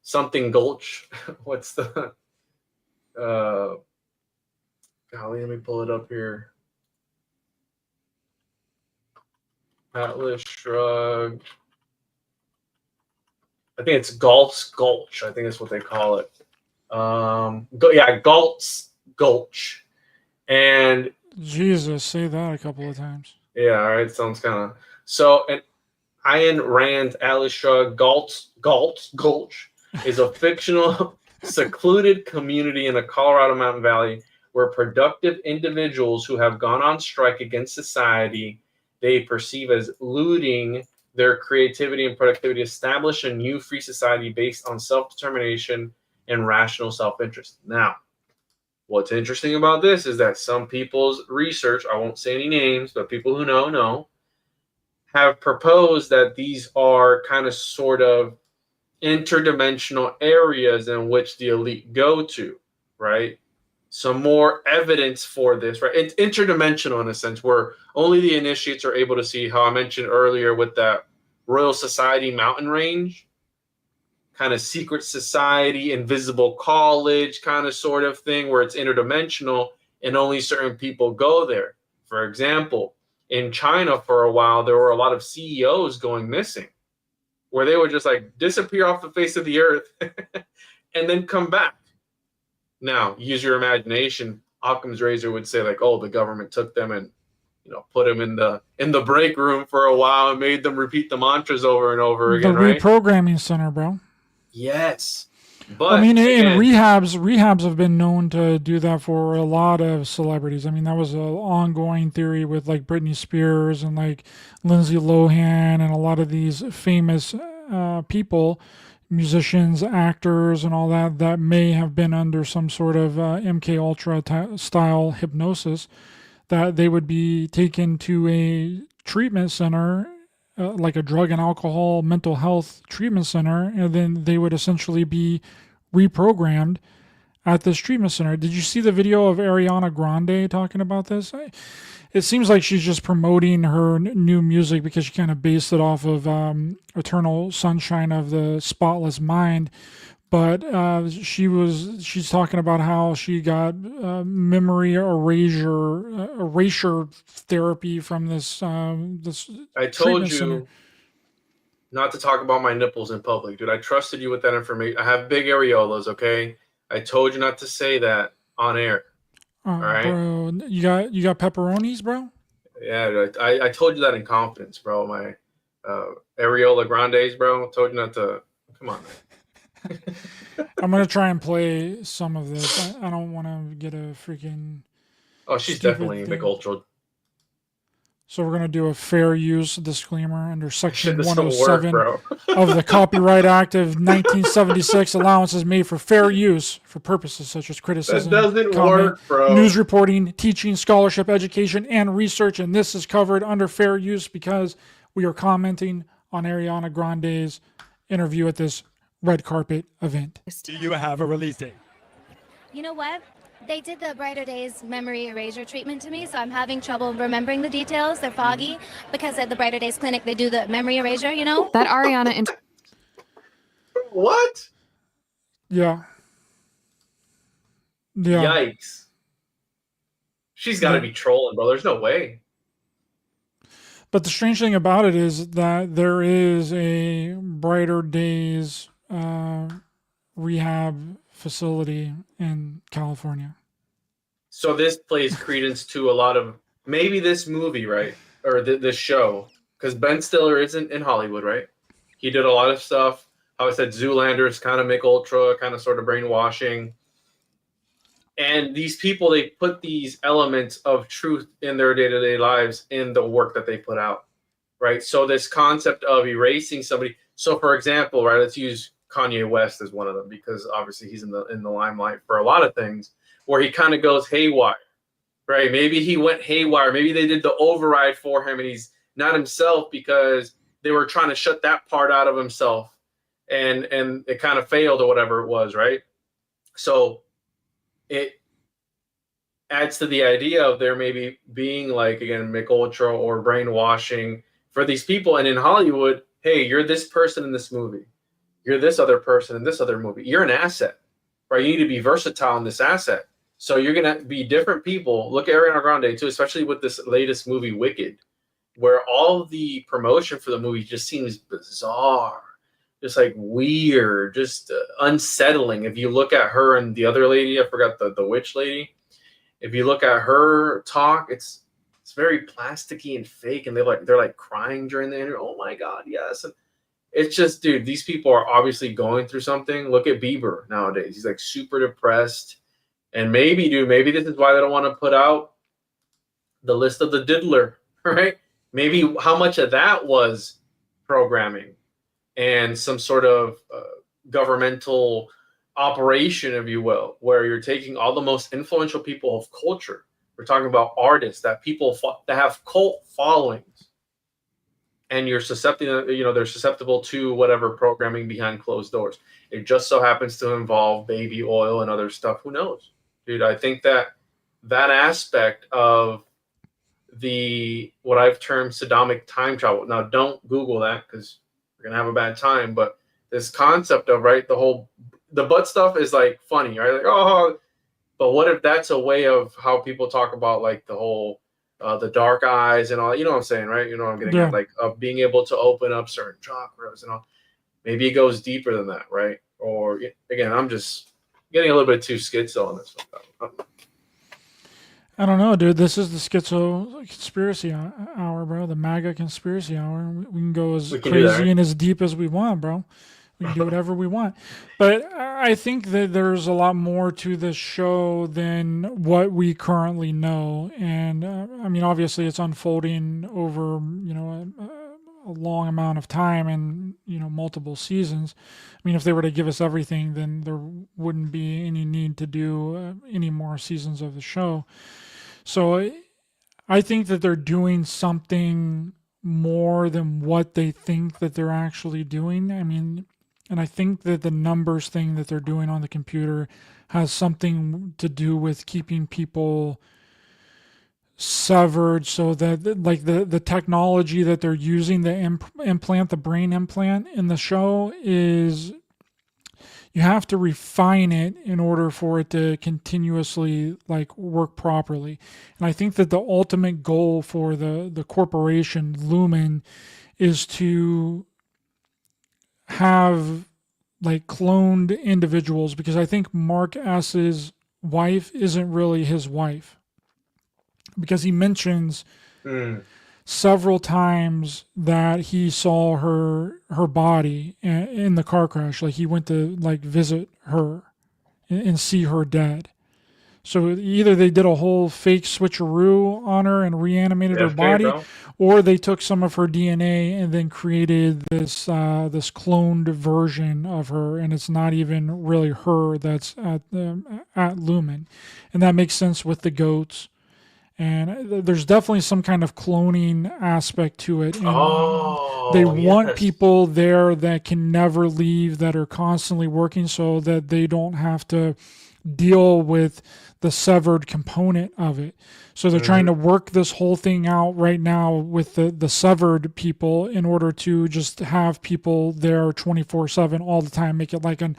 [SPEAKER 2] Something Gulch. What's the golly, let me pull it up here. Atlas Shrugged. I think it's Galt's Gulch. I think that's what they call it. Galt's Gulch. And
[SPEAKER 1] Jesus, say that a couple of times.
[SPEAKER 2] Yeah, all right. Sounds kind of so. And Ayn Rand's Atlas Shrugged, Galt's Gulch is a fictional, secluded community in the Colorado Mountain Valley where productive individuals who have gone on strike against society they perceive as looting their creativity and productivity establish a new free society based on self-determination and rational self-interest. Now, what's interesting about this is that some people's research, I won't say any names, but people who know, have proposed that these are kind of sort of interdimensional areas in which the elite go to, right? Some more evidence for this, right? It's interdimensional in a sense where only the initiates are able to see, how I mentioned earlier with that Royal Society mountain range, kind of secret society, invisible college kind of sort of thing where it's interdimensional and only certain people go there. For example, in China for a while, there were a lot of CEOs going missing where they would just like disappear off the face of the earth and then come back. Now, use your imagination. Occam's razor would say like, oh, the government took them and, put them in the break room for a while and made them repeat the mantras over and over again, right?
[SPEAKER 1] The reprogramming center, bro.
[SPEAKER 2] Yes. But
[SPEAKER 1] I mean, in rehabs have been known to do that for a lot of celebrities. I mean, that was an ongoing theory with like Britney Spears and like Lindsay Lohan and a lot of these famous people musicians, actors, and all that may have been under some sort of MK Ultra style hypnosis, that they would be taken to a treatment center, like a drug and alcohol mental health treatment center, and then they would essentially be reprogrammed at this treatment center. Did you see the video of Ariana Grande talking about this? It seems like she's just promoting her new music because she kind of based it off of Eternal Sunshine of the Spotless Mind. But she's talking about how she got memory erasure therapy from this
[SPEAKER 2] I told
[SPEAKER 1] treatment
[SPEAKER 2] you
[SPEAKER 1] center.
[SPEAKER 2] not to talk about my nipples in public, dude. I trusted you with that information. I have big areolas, okay? I told you not to say that on air. All right,
[SPEAKER 1] bro, you got pepperonis, bro?
[SPEAKER 2] Yeah, I told you that in confidence, bro. My areola grandes, bro. I told you not to. Come on, man.
[SPEAKER 1] I'm gonna try and play some of this. I don't want to get a freaking.
[SPEAKER 2] Oh, she's definitely Mick Ultra.
[SPEAKER 1] So we're gonna do a fair use disclaimer under Section
[SPEAKER 2] This
[SPEAKER 1] 107
[SPEAKER 2] will work,
[SPEAKER 1] of the Copyright Act of 1976. Allowances made for fair use for purposes such as criticism,
[SPEAKER 2] That doesn't
[SPEAKER 1] comment,
[SPEAKER 2] work, bro.
[SPEAKER 1] news reporting, teaching, scholarship, education, and research. And this is covered under fair use because we are commenting on Ariana Grande's interview at this red carpet event.
[SPEAKER 4] Do you have a release date?
[SPEAKER 5] You know what? They did the Brighter Days memory erasure treatment to me, so I'm having trouble remembering the details. They're foggy because at the Brighter Days clinic they do the memory erasure, you know?
[SPEAKER 6] That Ariana
[SPEAKER 2] What?
[SPEAKER 1] Yeah.
[SPEAKER 2] Yikes. She's got to be trolling, bro. There's no way.
[SPEAKER 1] But the strange thing about it is that there is a Brighter Days rehab facility in California.
[SPEAKER 2] So this plays credence to a lot of maybe this movie, right? Or this show. Because Ben Stiller isn't in Hollywood, right? He did a lot of stuff. How I said Zoolander is kind of Mick Ultra, kind of sort of brainwashing. And these people, they put these elements of truth in their day-to-day lives in the work that they put out, right? So this concept of erasing somebody. So for example, right, let's use Kanye West as one of them because obviously he's in the limelight for a lot of things where he kind of goes haywire, right? Maybe he went haywire. Maybe they did the override for him and he's not himself because they were trying to shut that part out of himself and it kind of failed or whatever it was, right? So it adds to the idea of there maybe being like, again, Mick Ultra or brainwashing for these people. And in Hollywood, hey, you're this person in this movie. You're this other person in this other movie. You're an asset, right? You need to be versatile in this asset. So you're going to be different people. Look at Ariana Grande too, especially with this latest movie, Wicked, where all the promotion for the movie just seems bizarre, just like weird, just unsettling. If you look at her and the other lady, I forgot the witch lady. If you look at her talk, it's very plasticky and fake, and they're like crying during the interview. Oh my God, yes. And it's just, dude, these people are obviously going through something. Look at Bieber nowadays. He's like super depressed. And maybe this is why they don't want to put out the list of the diddler, right? Maybe how much of that was programming and some sort of governmental operation, if you will, where you're taking all the most influential people of culture. We're talking about artists that have cult followings. And you're susceptible, they're susceptible to whatever programming behind closed doors. It just so happens to involve baby oil and other stuff. Who knows? Dude, I think that aspect of what I've termed Sodomic time travel. Now, don't Google that because we're going to have a bad time. But this concept of, right, the butt stuff is like funny, right? Like, oh, but what if that's a way of how people talk about like the whole, the dark eyes and all, you know what I'm saying, right? You know what I'm getting at, like being able to open up certain chakras and all. Maybe it goes deeper than that, right? Or again, I'm just getting a little bit too schizo on this one.
[SPEAKER 1] I don't know, dude. This is the Schizo Conspiracy Hour, bro. The MAGA Conspiracy Hour. We can go as crazy and as deep as we want, bro. We can do whatever we want. But I think that there's a lot more to this show than what we currently know. And I mean, obviously it's unfolding over, a long amount of time and, multiple seasons. I mean, if they were to give us everything, then there wouldn't be any need to do any more seasons of the show. So I think that they're doing something more than what they think that they're actually doing. I mean, and I think that the numbers thing that they're doing on the computer has something to do with keeping people severed, so that like the technology that they're using, the implant, the brain implant in the show, is you have to refine it in order for it to continuously like work properly. And I think that the ultimate goal for the corporation Lumen is to have like cloned individuals, because I think Mark S's wife isn't really his wife, because he mentions several times that he saw her body in the car crash. Like he went to like visit her and see her dead. So either they did a whole fake switcheroo on her and reanimated her body,
[SPEAKER 2] bro.
[SPEAKER 1] or they took some of her DNA and then created this this cloned version of her, and it's not even really her that's at Lumen, and that makes sense with the goats. And there's definitely some kind of cloning aspect to it. And they want people there that can never leave, that are constantly working, so that they don't have to deal with the severed component of it. So they're trying to work this whole thing out right now with the severed people in order to just have people there 24/7 all the time, make it like an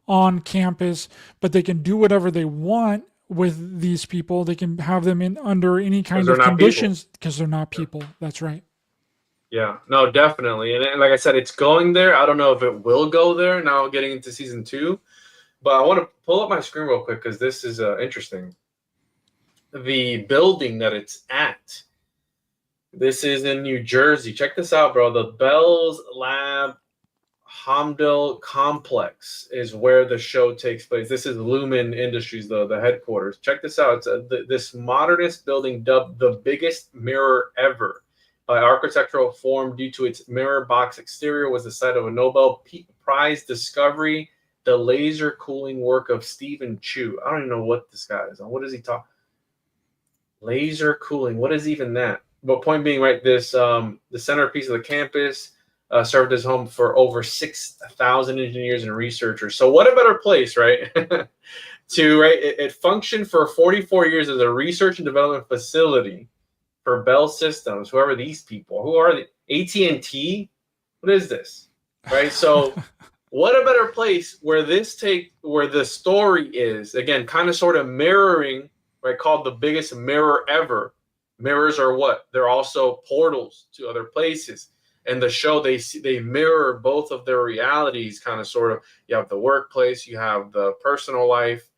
[SPEAKER 1] on campus, but they can do whatever they want with these people. They can have them in under any kind of conditions because they're not people. That's right.
[SPEAKER 2] Yeah, no, definitely. And like I said, it's going there. I don't know if it will go there now getting into season 2, but I want to pull up my screen real quick because this is interesting. The building that it's at. This is in New Jersey. Check this out, bro. The Bell's Lab Hamdel Complex is where the show takes place. This is Lumen Industries, though, the headquarters. Check this out. It's this modernist building dubbed the biggest mirror ever by architectural form due to its mirror box exterior was the site of a Nobel Prize discovery, the laser cooling work of Stephen Chu. I don't even know what this guy is on. What does he talk? Laser cooling. What is even that? But point being, right, this the centerpiece of the campus served as home for over 6,000 engineers and researchers. So what a better place, right? It functioned for 44 years as a research and development facility for Bell Systems. Whoever these people, who are they? AT&T? What is this? Right? So what a better place where the story is, again, kind of sort of mirroring, right, called the biggest mirror ever. Mirrors are what? They're also portals to other places. And the show, they mirror both of their realities, kind of sort of. You have the workplace, you have the personal life.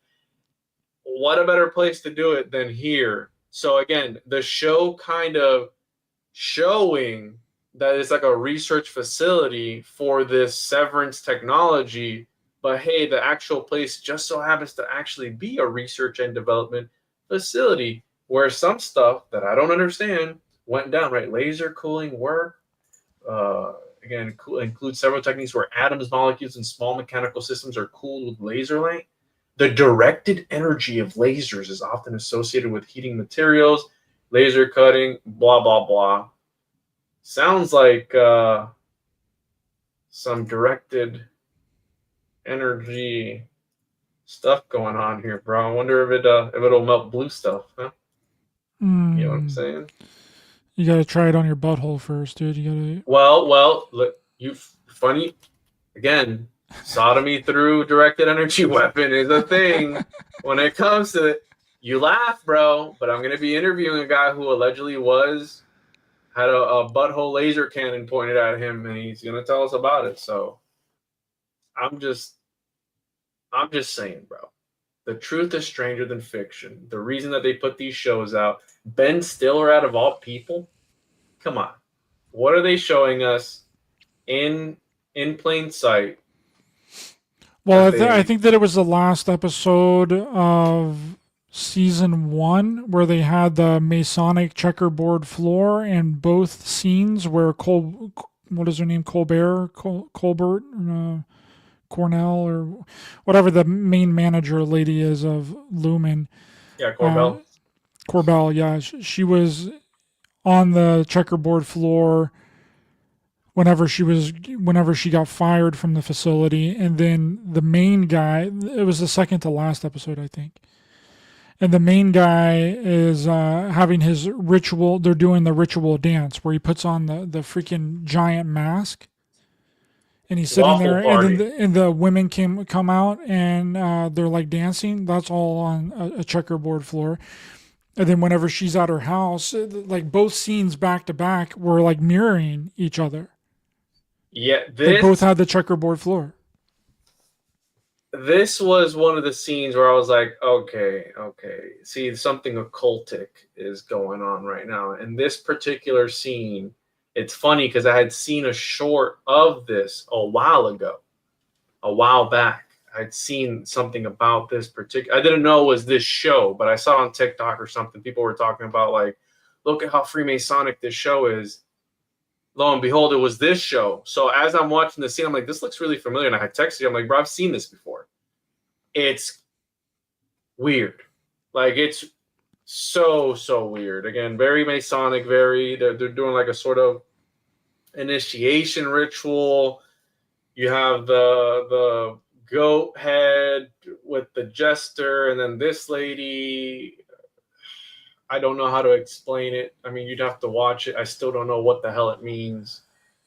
[SPEAKER 2] What a better place to do it than here? So again, the show kind of showing that it's like a research facility for this Severance technology. But hey, the actual place just so happens to actually be a research and development facility where some stuff that I don't understand went down, right? Laser cooling work. Again, includes several techniques where atoms, molecules, and small mechanical systems are cooled with laser light. The directed energy of lasers is often associated with heating materials, laser cutting, blah, blah, blah. Sounds like some directed energy stuff going on here, bro. I wonder if it'll melt blue stuff, huh? You know what I'm saying?
[SPEAKER 1] You gotta try it on your butthole first, dude. You gotta.
[SPEAKER 2] Well, look, you funny. Again, sodomy through directed energy weapon is a thing. When it comes to it, you laugh, bro. But I'm gonna be interviewing a guy who allegedly had a butthole laser cannon pointed at him, and he's gonna tell us about it. So I'm just saying, bro. The truth is stranger than fiction. The reason that they put these shows out, Ben Stiller out of all people, come on. What are they showing us in plain sight?
[SPEAKER 1] Well, I think that it was the last episode of season 1 where they had the Masonic checkerboard floor, and both scenes where what is her name? Colbert, Cornell, or whatever the main manager lady is of Lumen.
[SPEAKER 2] Yeah, Corbell.
[SPEAKER 1] Corbell, yeah. She was on the checkerboard floor whenever she got fired from the facility, and then the main guy, it was the second to last episode, I think. And the main guy is having his ritual. They're doing the ritual dance where he puts on the freaking giant mask, and he's sitting
[SPEAKER 2] Waffle
[SPEAKER 1] there,
[SPEAKER 2] party.
[SPEAKER 1] and the women come out, and they're like dancing. That's all on a checkerboard floor. And then whenever she's at her house, like both scenes back to back were like mirroring each other.
[SPEAKER 2] Yeah,
[SPEAKER 1] They both had the checkerboard floor.
[SPEAKER 2] This was one of the scenes where I was like, okay. See, something occultic is going on right now. And this particular scene, it's funny because I had seen a short of this a while back. I'd seen something about this particular. I didn't know it was this show, but I saw it on TikTok or something. People were talking about like, look at how Freemasonic this show is. Lo and behold, it was this show. So as I'm watching the scene, I'm like, this looks really familiar. And I had texted you. I'm like, bro, I've seen this before. It's weird. Like, it's so weird. Again, very Masonic, they're doing like a sort of initiation ritual. You have the goat head with the jester, and then this lady, I don't know how to explain it. I mean, you'd have to watch it. I still don't know what the hell it means.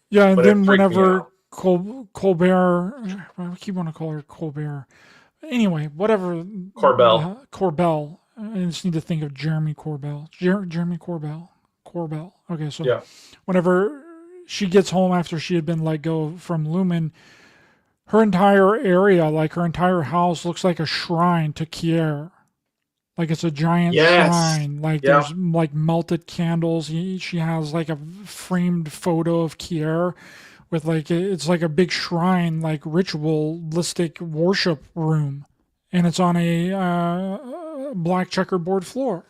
[SPEAKER 1] Yeah, and then whenever Colbert, I keep wanting to call her Colbert. Anyway, whatever. Corbell. I just need to think of Jeremy Corbell. Jeremy Corbell. Okay, so
[SPEAKER 2] yeah.
[SPEAKER 1] Whenever she gets home after she had been let go from Lumen, her entire area, like her entire house, looks like a shrine to Kier. Like it's a giant shrine. Like there's like melted candles. She has like a framed photo of Kier with like, it's like a big shrine, like ritualistic worship room. And it's on a black checkerboard floor.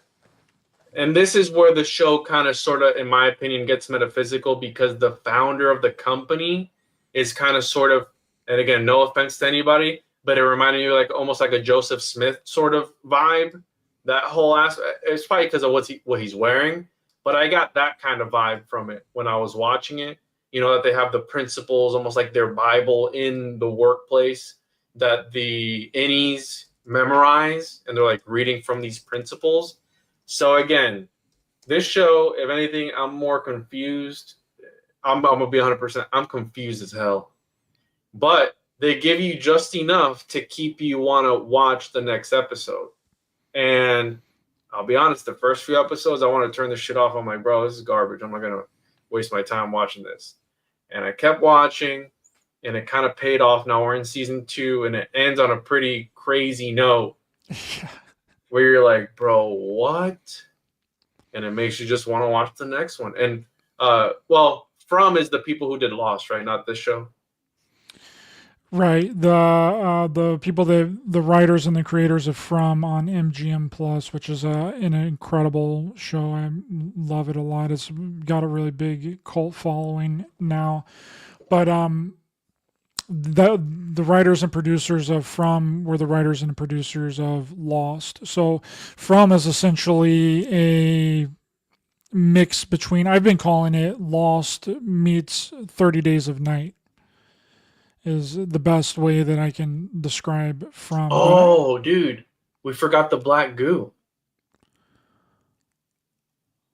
[SPEAKER 2] And this is where the show kind of sort of, in my opinion, gets metaphysical, because the founder of the company is kind of sort of, and again, no offense to anybody, but it reminded me like almost like a Joseph Smith sort of vibe. That whole aspect, it's probably because of what he's wearing, but I got that kind of vibe from it when I was watching it. You know, that they have the principles, almost like their Bible in the workplace that the innies memorize, and they're like reading from these principles. So again, this show, if anything, I'm more confused. I'm gonna be 100%. I'm confused as hell, but they give you just enough to keep you want to watch the next episode. And I'll be honest, the first few episodes, I want to turn this shit off. I'm like, bro, this is garbage. I'm not going to waste my time watching this. And I kept watching, and it kind of paid off. Now we're in season 2, and it ends on a pretty crazy note where you're like, bro, what? And it makes you just want to watch the next one. And, From is the people who did Lost, right? Not this show.
[SPEAKER 1] Right, the people, the writers and the creators of From on MGM Plus, which is an incredible show. I love it a lot. It's got a really big cult following now. But the writers and producers of From were the writers and producers of Lost. So From is essentially a mix between, I've been calling it Lost meets 30 Days of Night. Is the best way that I can describe From.
[SPEAKER 2] Oh, dude, we forgot the black goo.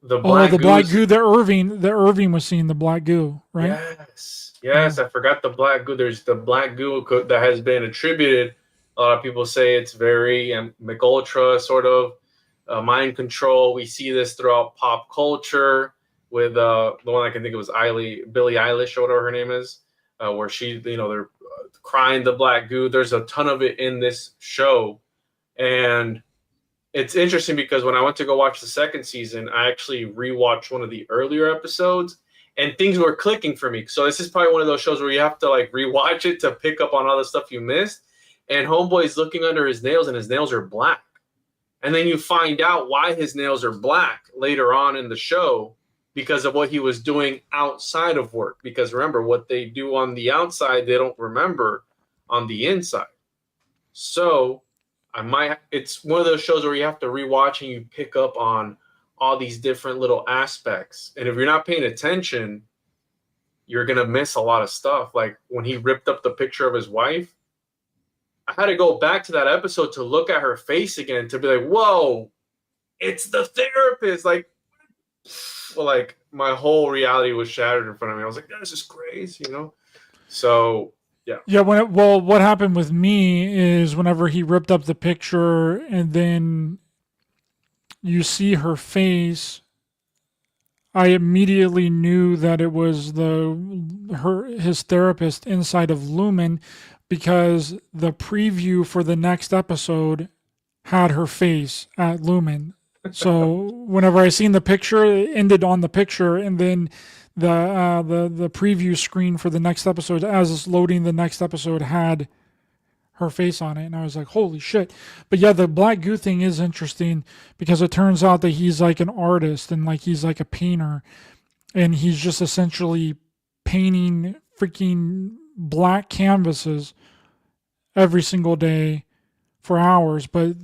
[SPEAKER 1] The black goo. The Irving was seeing the black goo, right?
[SPEAKER 2] Yes, I forgot the black goo. There's the black goo that has been attributed. A lot of people say it's very McUltra sort of mind control. We see this throughout pop culture with the one I can think of was Billie Eilish or whatever her name is. Where she, they're crying the black goo. There's a ton of it in this show. And it's interesting because when I went to go watch the second season, I actually rewatched one of the earlier episodes, and things were clicking for me. So this is probably one of those shows where you have to like rewatch it to pick up on all the stuff you missed. And Homeboy's looking under his nails, and his nails are black. And then you find out why his nails are black later on in the show. because of what he was doing outside of work. Because remember, what they do on the outside, they don't remember on the inside. So it's one of those shows where you have to rewatch and you pick up on all these different little aspects. And if you're not paying attention, you're going to miss a lot of stuff. Like when he ripped up the picture of his wife, I had to go back to that episode to look at her face again to be like, whoa, it's the therapist. Like my whole reality was shattered in front of me. I was like, this is crazy, So yeah.
[SPEAKER 1] Yeah. What happened with me is whenever he ripped up the picture and then you see her face, I immediately knew that it was his therapist inside of Lumen, because the preview for the next episode had her face at Lumen. So whenever I seen the picture, it ended on the picture, and then the preview screen for the next episode, as it's loading the next episode, had her face on it, and I was like, holy shit. But yeah, the Black Goo thing is interesting because it turns out that he's like an artist and like he's like a painter, and he's just essentially painting freaking black canvases every single day for hours. But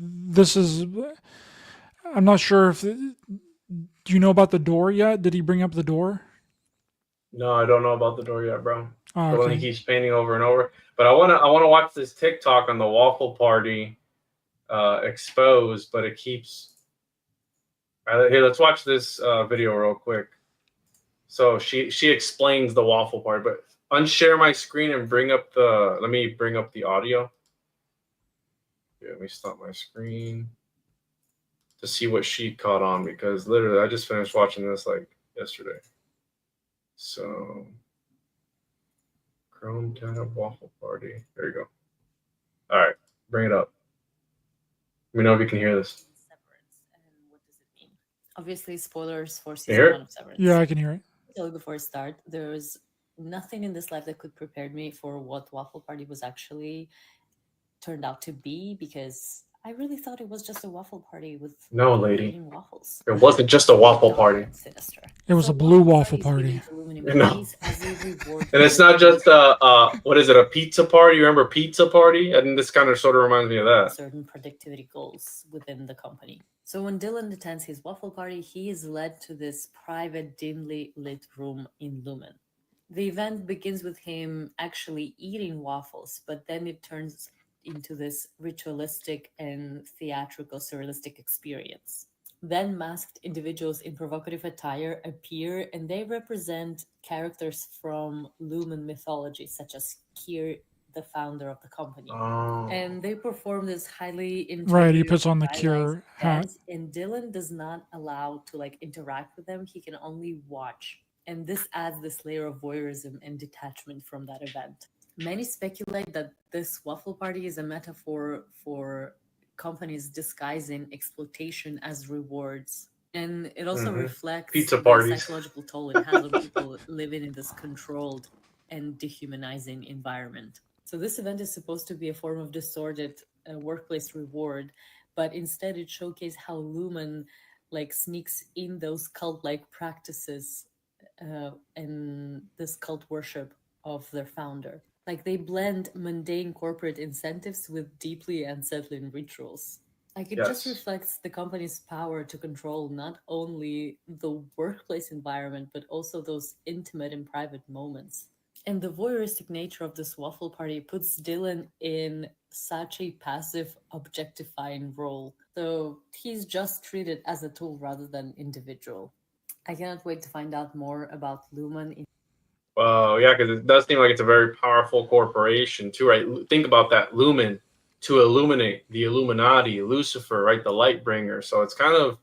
[SPEAKER 1] I'm not sure if, do you know about the door yet? Did he bring up the door?
[SPEAKER 2] No, I don't know about the door yet, bro.
[SPEAKER 1] Oh,
[SPEAKER 2] But when
[SPEAKER 1] okay.
[SPEAKER 2] he keeps painting over and over. But I wanna watch this TikTok on the waffle party exposed, but it keeps. Here, let's watch this video real quick. So she explains the waffle party, but unshare my screen and let me bring up the audio. Yeah, let me stop my screen to see what she caught on, because literally I just finished watching this like yesterday. So Chrome tab waffle party. There you go. All right, bring it up. Let me know if you can hear this.
[SPEAKER 4] Severance, and what does it mean? Obviously, spoilers for
[SPEAKER 2] You
[SPEAKER 4] season
[SPEAKER 2] hear it?
[SPEAKER 4] 1 of Severance.
[SPEAKER 1] Yeah, I can hear it.
[SPEAKER 4] Tell you before I start, there was nothing in this life that could prepare me for what Waffle Party was actually turned out to be, because I really thought it was just a waffle party with
[SPEAKER 2] No,
[SPEAKER 4] people
[SPEAKER 2] lady.
[SPEAKER 4] eating waffles.
[SPEAKER 2] It wasn't just a waffle party.
[SPEAKER 4] Sinister.
[SPEAKER 1] It was
[SPEAKER 4] So
[SPEAKER 1] a blue waffle
[SPEAKER 4] is
[SPEAKER 1] party.
[SPEAKER 4] given to Lumen
[SPEAKER 2] You know.
[SPEAKER 4] employees as a reward
[SPEAKER 2] And it's
[SPEAKER 4] for
[SPEAKER 2] not just
[SPEAKER 4] their
[SPEAKER 2] what is it, a pizza party? You remember Pizza Party? And this kind of sort of reminds me of that.
[SPEAKER 4] certain productivity goals within the company. So when Dylan attends his waffle party, he is led to this private, dimly lit room in Lumen. The event begins with him actually eating waffles, but then it turns into this ritualistic and theatrical surrealistic experience. Then masked individuals in provocative attire appear, and they represent characters from Lumen mythology, such as Kier, the founder of the company.
[SPEAKER 2] Oh.
[SPEAKER 4] And they perform this highly
[SPEAKER 1] Right, he
[SPEAKER 4] intuitive,
[SPEAKER 1] puts on the
[SPEAKER 4] stylized
[SPEAKER 1] Cure hat.
[SPEAKER 4] dance, and Dylan does not allow to interact with them. He can only watch, and this adds this layer of voyeurism and detachment from that event. Many speculate that this waffle party is a metaphor for companies disguising exploitation as rewards, and it also reflects
[SPEAKER 2] Pizza
[SPEAKER 4] the
[SPEAKER 2] parties.
[SPEAKER 4] psychological toll it has on people living in this controlled and dehumanizing environment. So this event is supposed to be a form of distorted workplace reward, but instead it showcases how Lumen sneaks in those cult-like practices and this cult worship of their founder. They blend mundane corporate incentives with deeply unsettling rituals. It just
[SPEAKER 2] Yes.
[SPEAKER 4] reflects the company's power to control not only the workplace environment, but also those intimate and private moments. And the voyeuristic nature of this waffle party puts Dylan in such a passive, objectifying role. So he's just treated as a tool rather than individual. I cannot wait to find out more about Lumen.
[SPEAKER 2] Yeah, because it does seem like it's a very powerful corporation too, right? Think about that, Lumen, to illuminate the Illuminati, Lucifer, right, the light bringer. So it's kind of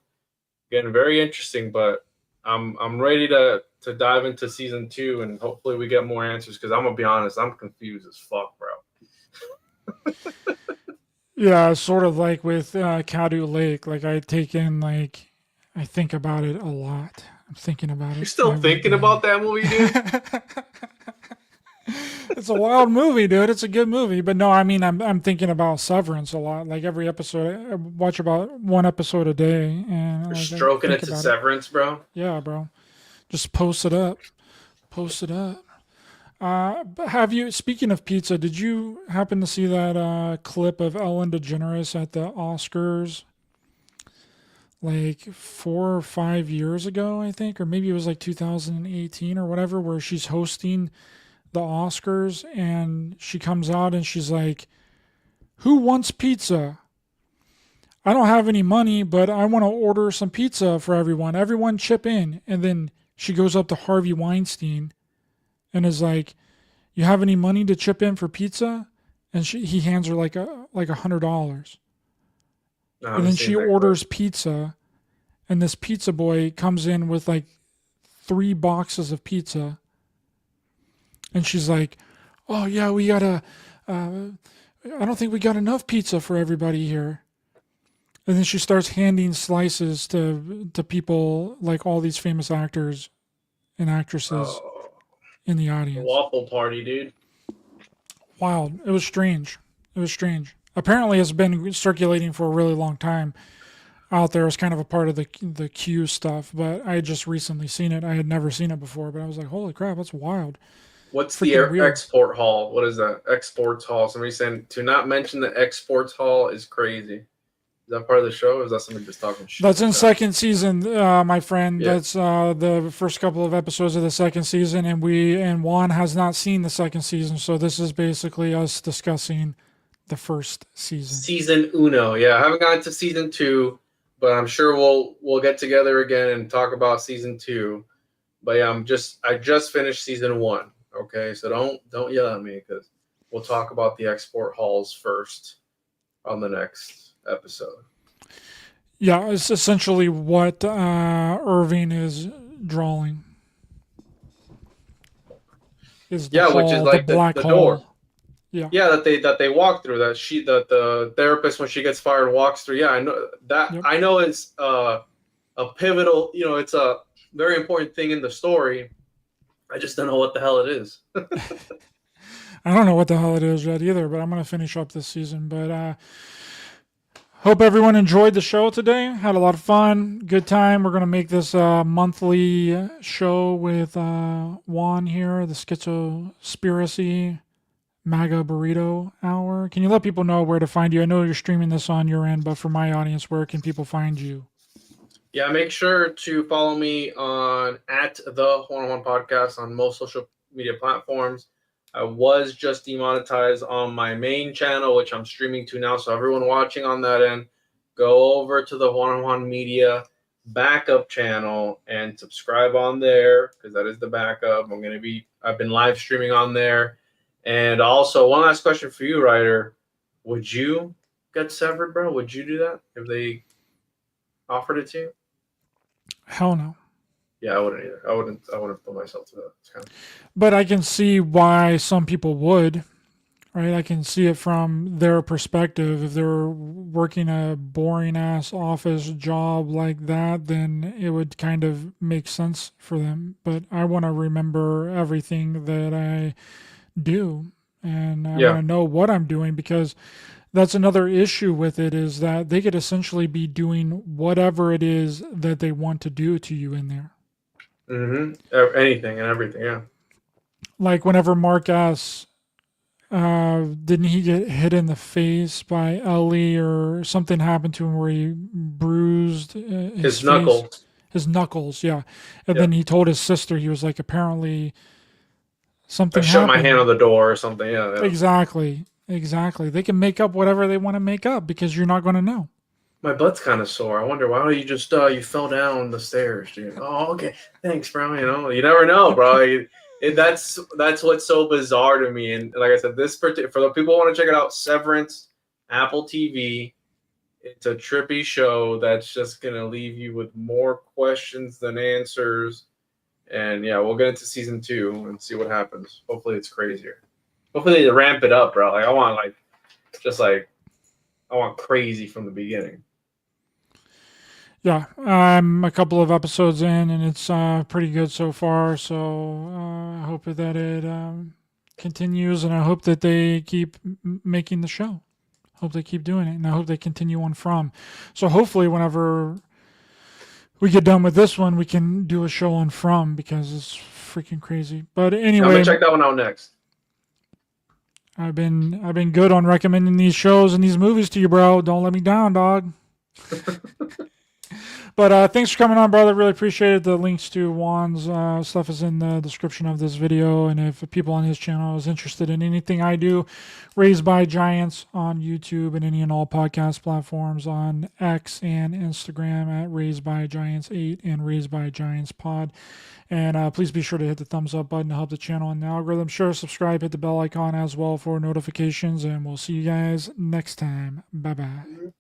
[SPEAKER 2] getting very interesting, but I'm ready to dive into season 2, and hopefully we get more answers, because I'm gonna be honest, I'm confused as fuck, bro.
[SPEAKER 1] Yeah, sort of like with Cadu Lake. I think about it a lot. I'm thinking about it.
[SPEAKER 2] You're still
[SPEAKER 1] every
[SPEAKER 2] thinking
[SPEAKER 1] day.
[SPEAKER 2] about that movie, dude?
[SPEAKER 1] It's a wild movie, dude. It's a good movie, but no, I mean, I'm thinking about Severance a lot. Every episode, I watch about one episode a day, and
[SPEAKER 2] You're
[SPEAKER 1] I
[SPEAKER 2] stroking it
[SPEAKER 1] think
[SPEAKER 2] to
[SPEAKER 1] about
[SPEAKER 2] Severance, bro.
[SPEAKER 1] Yeah, bro. Just post it up. Post it up. But have you, speaking of pizza, did you happen to see that clip of Ellen DeGeneres at the Oscars like 4 or 5 years ago, I think, or maybe it was like 2018 or whatever, where she's hosting the Oscars and she comes out and she's like, "Who wants pizza? I don't have any money, but I want to order some pizza for everyone. Everyone chip in." And then she goes up to Harvey Weinstein and is like, "You have any money to chip in for pizza?" And he hands her like $100. And then she orders pizza, and this pizza boy comes in with like 3 boxes of pizza. And she's like, "Oh yeah, we gotta, I don't think we got enough pizza for everybody here." And then she starts handing slices to people, like all these famous actors and actresses in the audience.
[SPEAKER 2] Waffle party, dude.
[SPEAKER 1] Wild. It was strange. It was strange. Apparently it's been circulating for a really long time out there as kind of a part of the Q stuff, but I had just recently seen it. I had never seen it before, but I was like, holy crap, that's wild.
[SPEAKER 2] What's
[SPEAKER 1] Freaking
[SPEAKER 2] the
[SPEAKER 1] weird.
[SPEAKER 2] export hall? What is that? Exports hall. Somebody's saying to not mention the exports hall is crazy. Is that part of the show, or is that somebody just talking shit?
[SPEAKER 1] That's in second season, my friend.
[SPEAKER 2] Yeah.
[SPEAKER 1] That's the first couple of episodes of the second season, and Juan has not seen the second season, so this is basically us discussing the first season.
[SPEAKER 2] Season uno. Yeah, I haven't gotten to season 2, but I'm sure we'll get together again and talk about season 2. But yeah, I just finished season 1. Okay, so don't yell at me, because we'll talk about the export halls first on the next episode.
[SPEAKER 1] Yeah, it's essentially what Irving is drawing. Is the
[SPEAKER 2] Which is like the
[SPEAKER 1] black
[SPEAKER 2] door.
[SPEAKER 1] hole. Yeah,
[SPEAKER 2] that they walk through, that the therapist, when she gets fired, walks through. Yeah, I know that.
[SPEAKER 1] Yep.
[SPEAKER 2] I know it's a pivotal. It's a very important thing in the story. I just don't know what the hell it is.
[SPEAKER 1] I don't know what the hell it is yet either, but I'm gonna finish up this season. But hope everyone enjoyed the show today. Had a lot of fun, good time. We're gonna make this a monthly show with Juan here, the Schizospiracy Maga Burrito Hour. Can you let people know where to find you? I know you're streaming this on your end, but for my audience, where can people find you?
[SPEAKER 2] Yeah, make sure to follow me on @the One-on-One Podcast on most social media platforms. I was just demonetized on my main channel, which I'm streaming to now. So everyone watching on that end, go over to the One-on-One Media backup channel and subscribe on there, because that is the backup. I've been live streaming on there. And also, one last question for you, Ryder. Would you get severed, bro? Would you do that if they offered it to you?
[SPEAKER 1] Hell no.
[SPEAKER 2] Yeah, I wouldn't either. I wouldn't put myself to that.
[SPEAKER 1] But I can see why some people would, right? I can see it from their perspective. If they're working a boring ass office job like that, then it would kind of make sense for them. But I want to remember everything that I do, and I want to know what I'm doing, because that's another issue with it, is that they could essentially be doing whatever it is that they want to do to you in there.
[SPEAKER 2] Mm-hmm. Anything and everything, yeah.
[SPEAKER 1] Like whenever Mark asks, didn't he get hit in the face by Ellie, or something happened to him where he bruised his
[SPEAKER 2] knuckles?
[SPEAKER 1] His knuckles, yeah. And then he told his sister, he was like, apparently something happened. I
[SPEAKER 2] shut my hand on the door or something, yeah.
[SPEAKER 1] Exactly. They can make up whatever they want to make up, because you're not going to know.
[SPEAKER 2] My butt's kind of sore. I wonder, why don't you just you fell down the stairs, dude? Oh, okay. Thanks, bro. You never know, bro. That's what's so bizarre to me. And like I said, for the people who want to check it out, Severance, Apple TV. It's a trippy show that's just gonna leave you with more questions than answers. And yeah, we'll get into season 2 and see what happens. Hopefully, it's crazier. Hopefully, they ramp it up, bro. I want crazy from the beginning.
[SPEAKER 1] Yeah, I'm a couple of episodes in, and it's pretty good so far. So I hope that it continues, and I hope that they keep making the show. Hope they keep doing it, and I hope they continue on from. So hopefully, whenever we get done with this one, we can do a show on From, because it's freaking crazy. But
[SPEAKER 2] I'm
[SPEAKER 1] anyway,
[SPEAKER 2] gonna check that one out next.
[SPEAKER 1] I've been good on recommending these shows and these movies to you, bro. Don't let me down, dog. But thanks for coming on, brother. Really appreciate it. The links to Juan's stuff is in the description of this video. And if people on his channel is interested in anything I do, Raised by Giants on YouTube and any and all podcast platforms, on X and Instagram at Raised by Giants 8 and Raised by Giants Pod. And please be sure to hit the thumbs up button to help the channel and the algorithm. Sure, subscribe, hit the bell icon as well for notifications. And we'll see you guys next time. Bye-bye.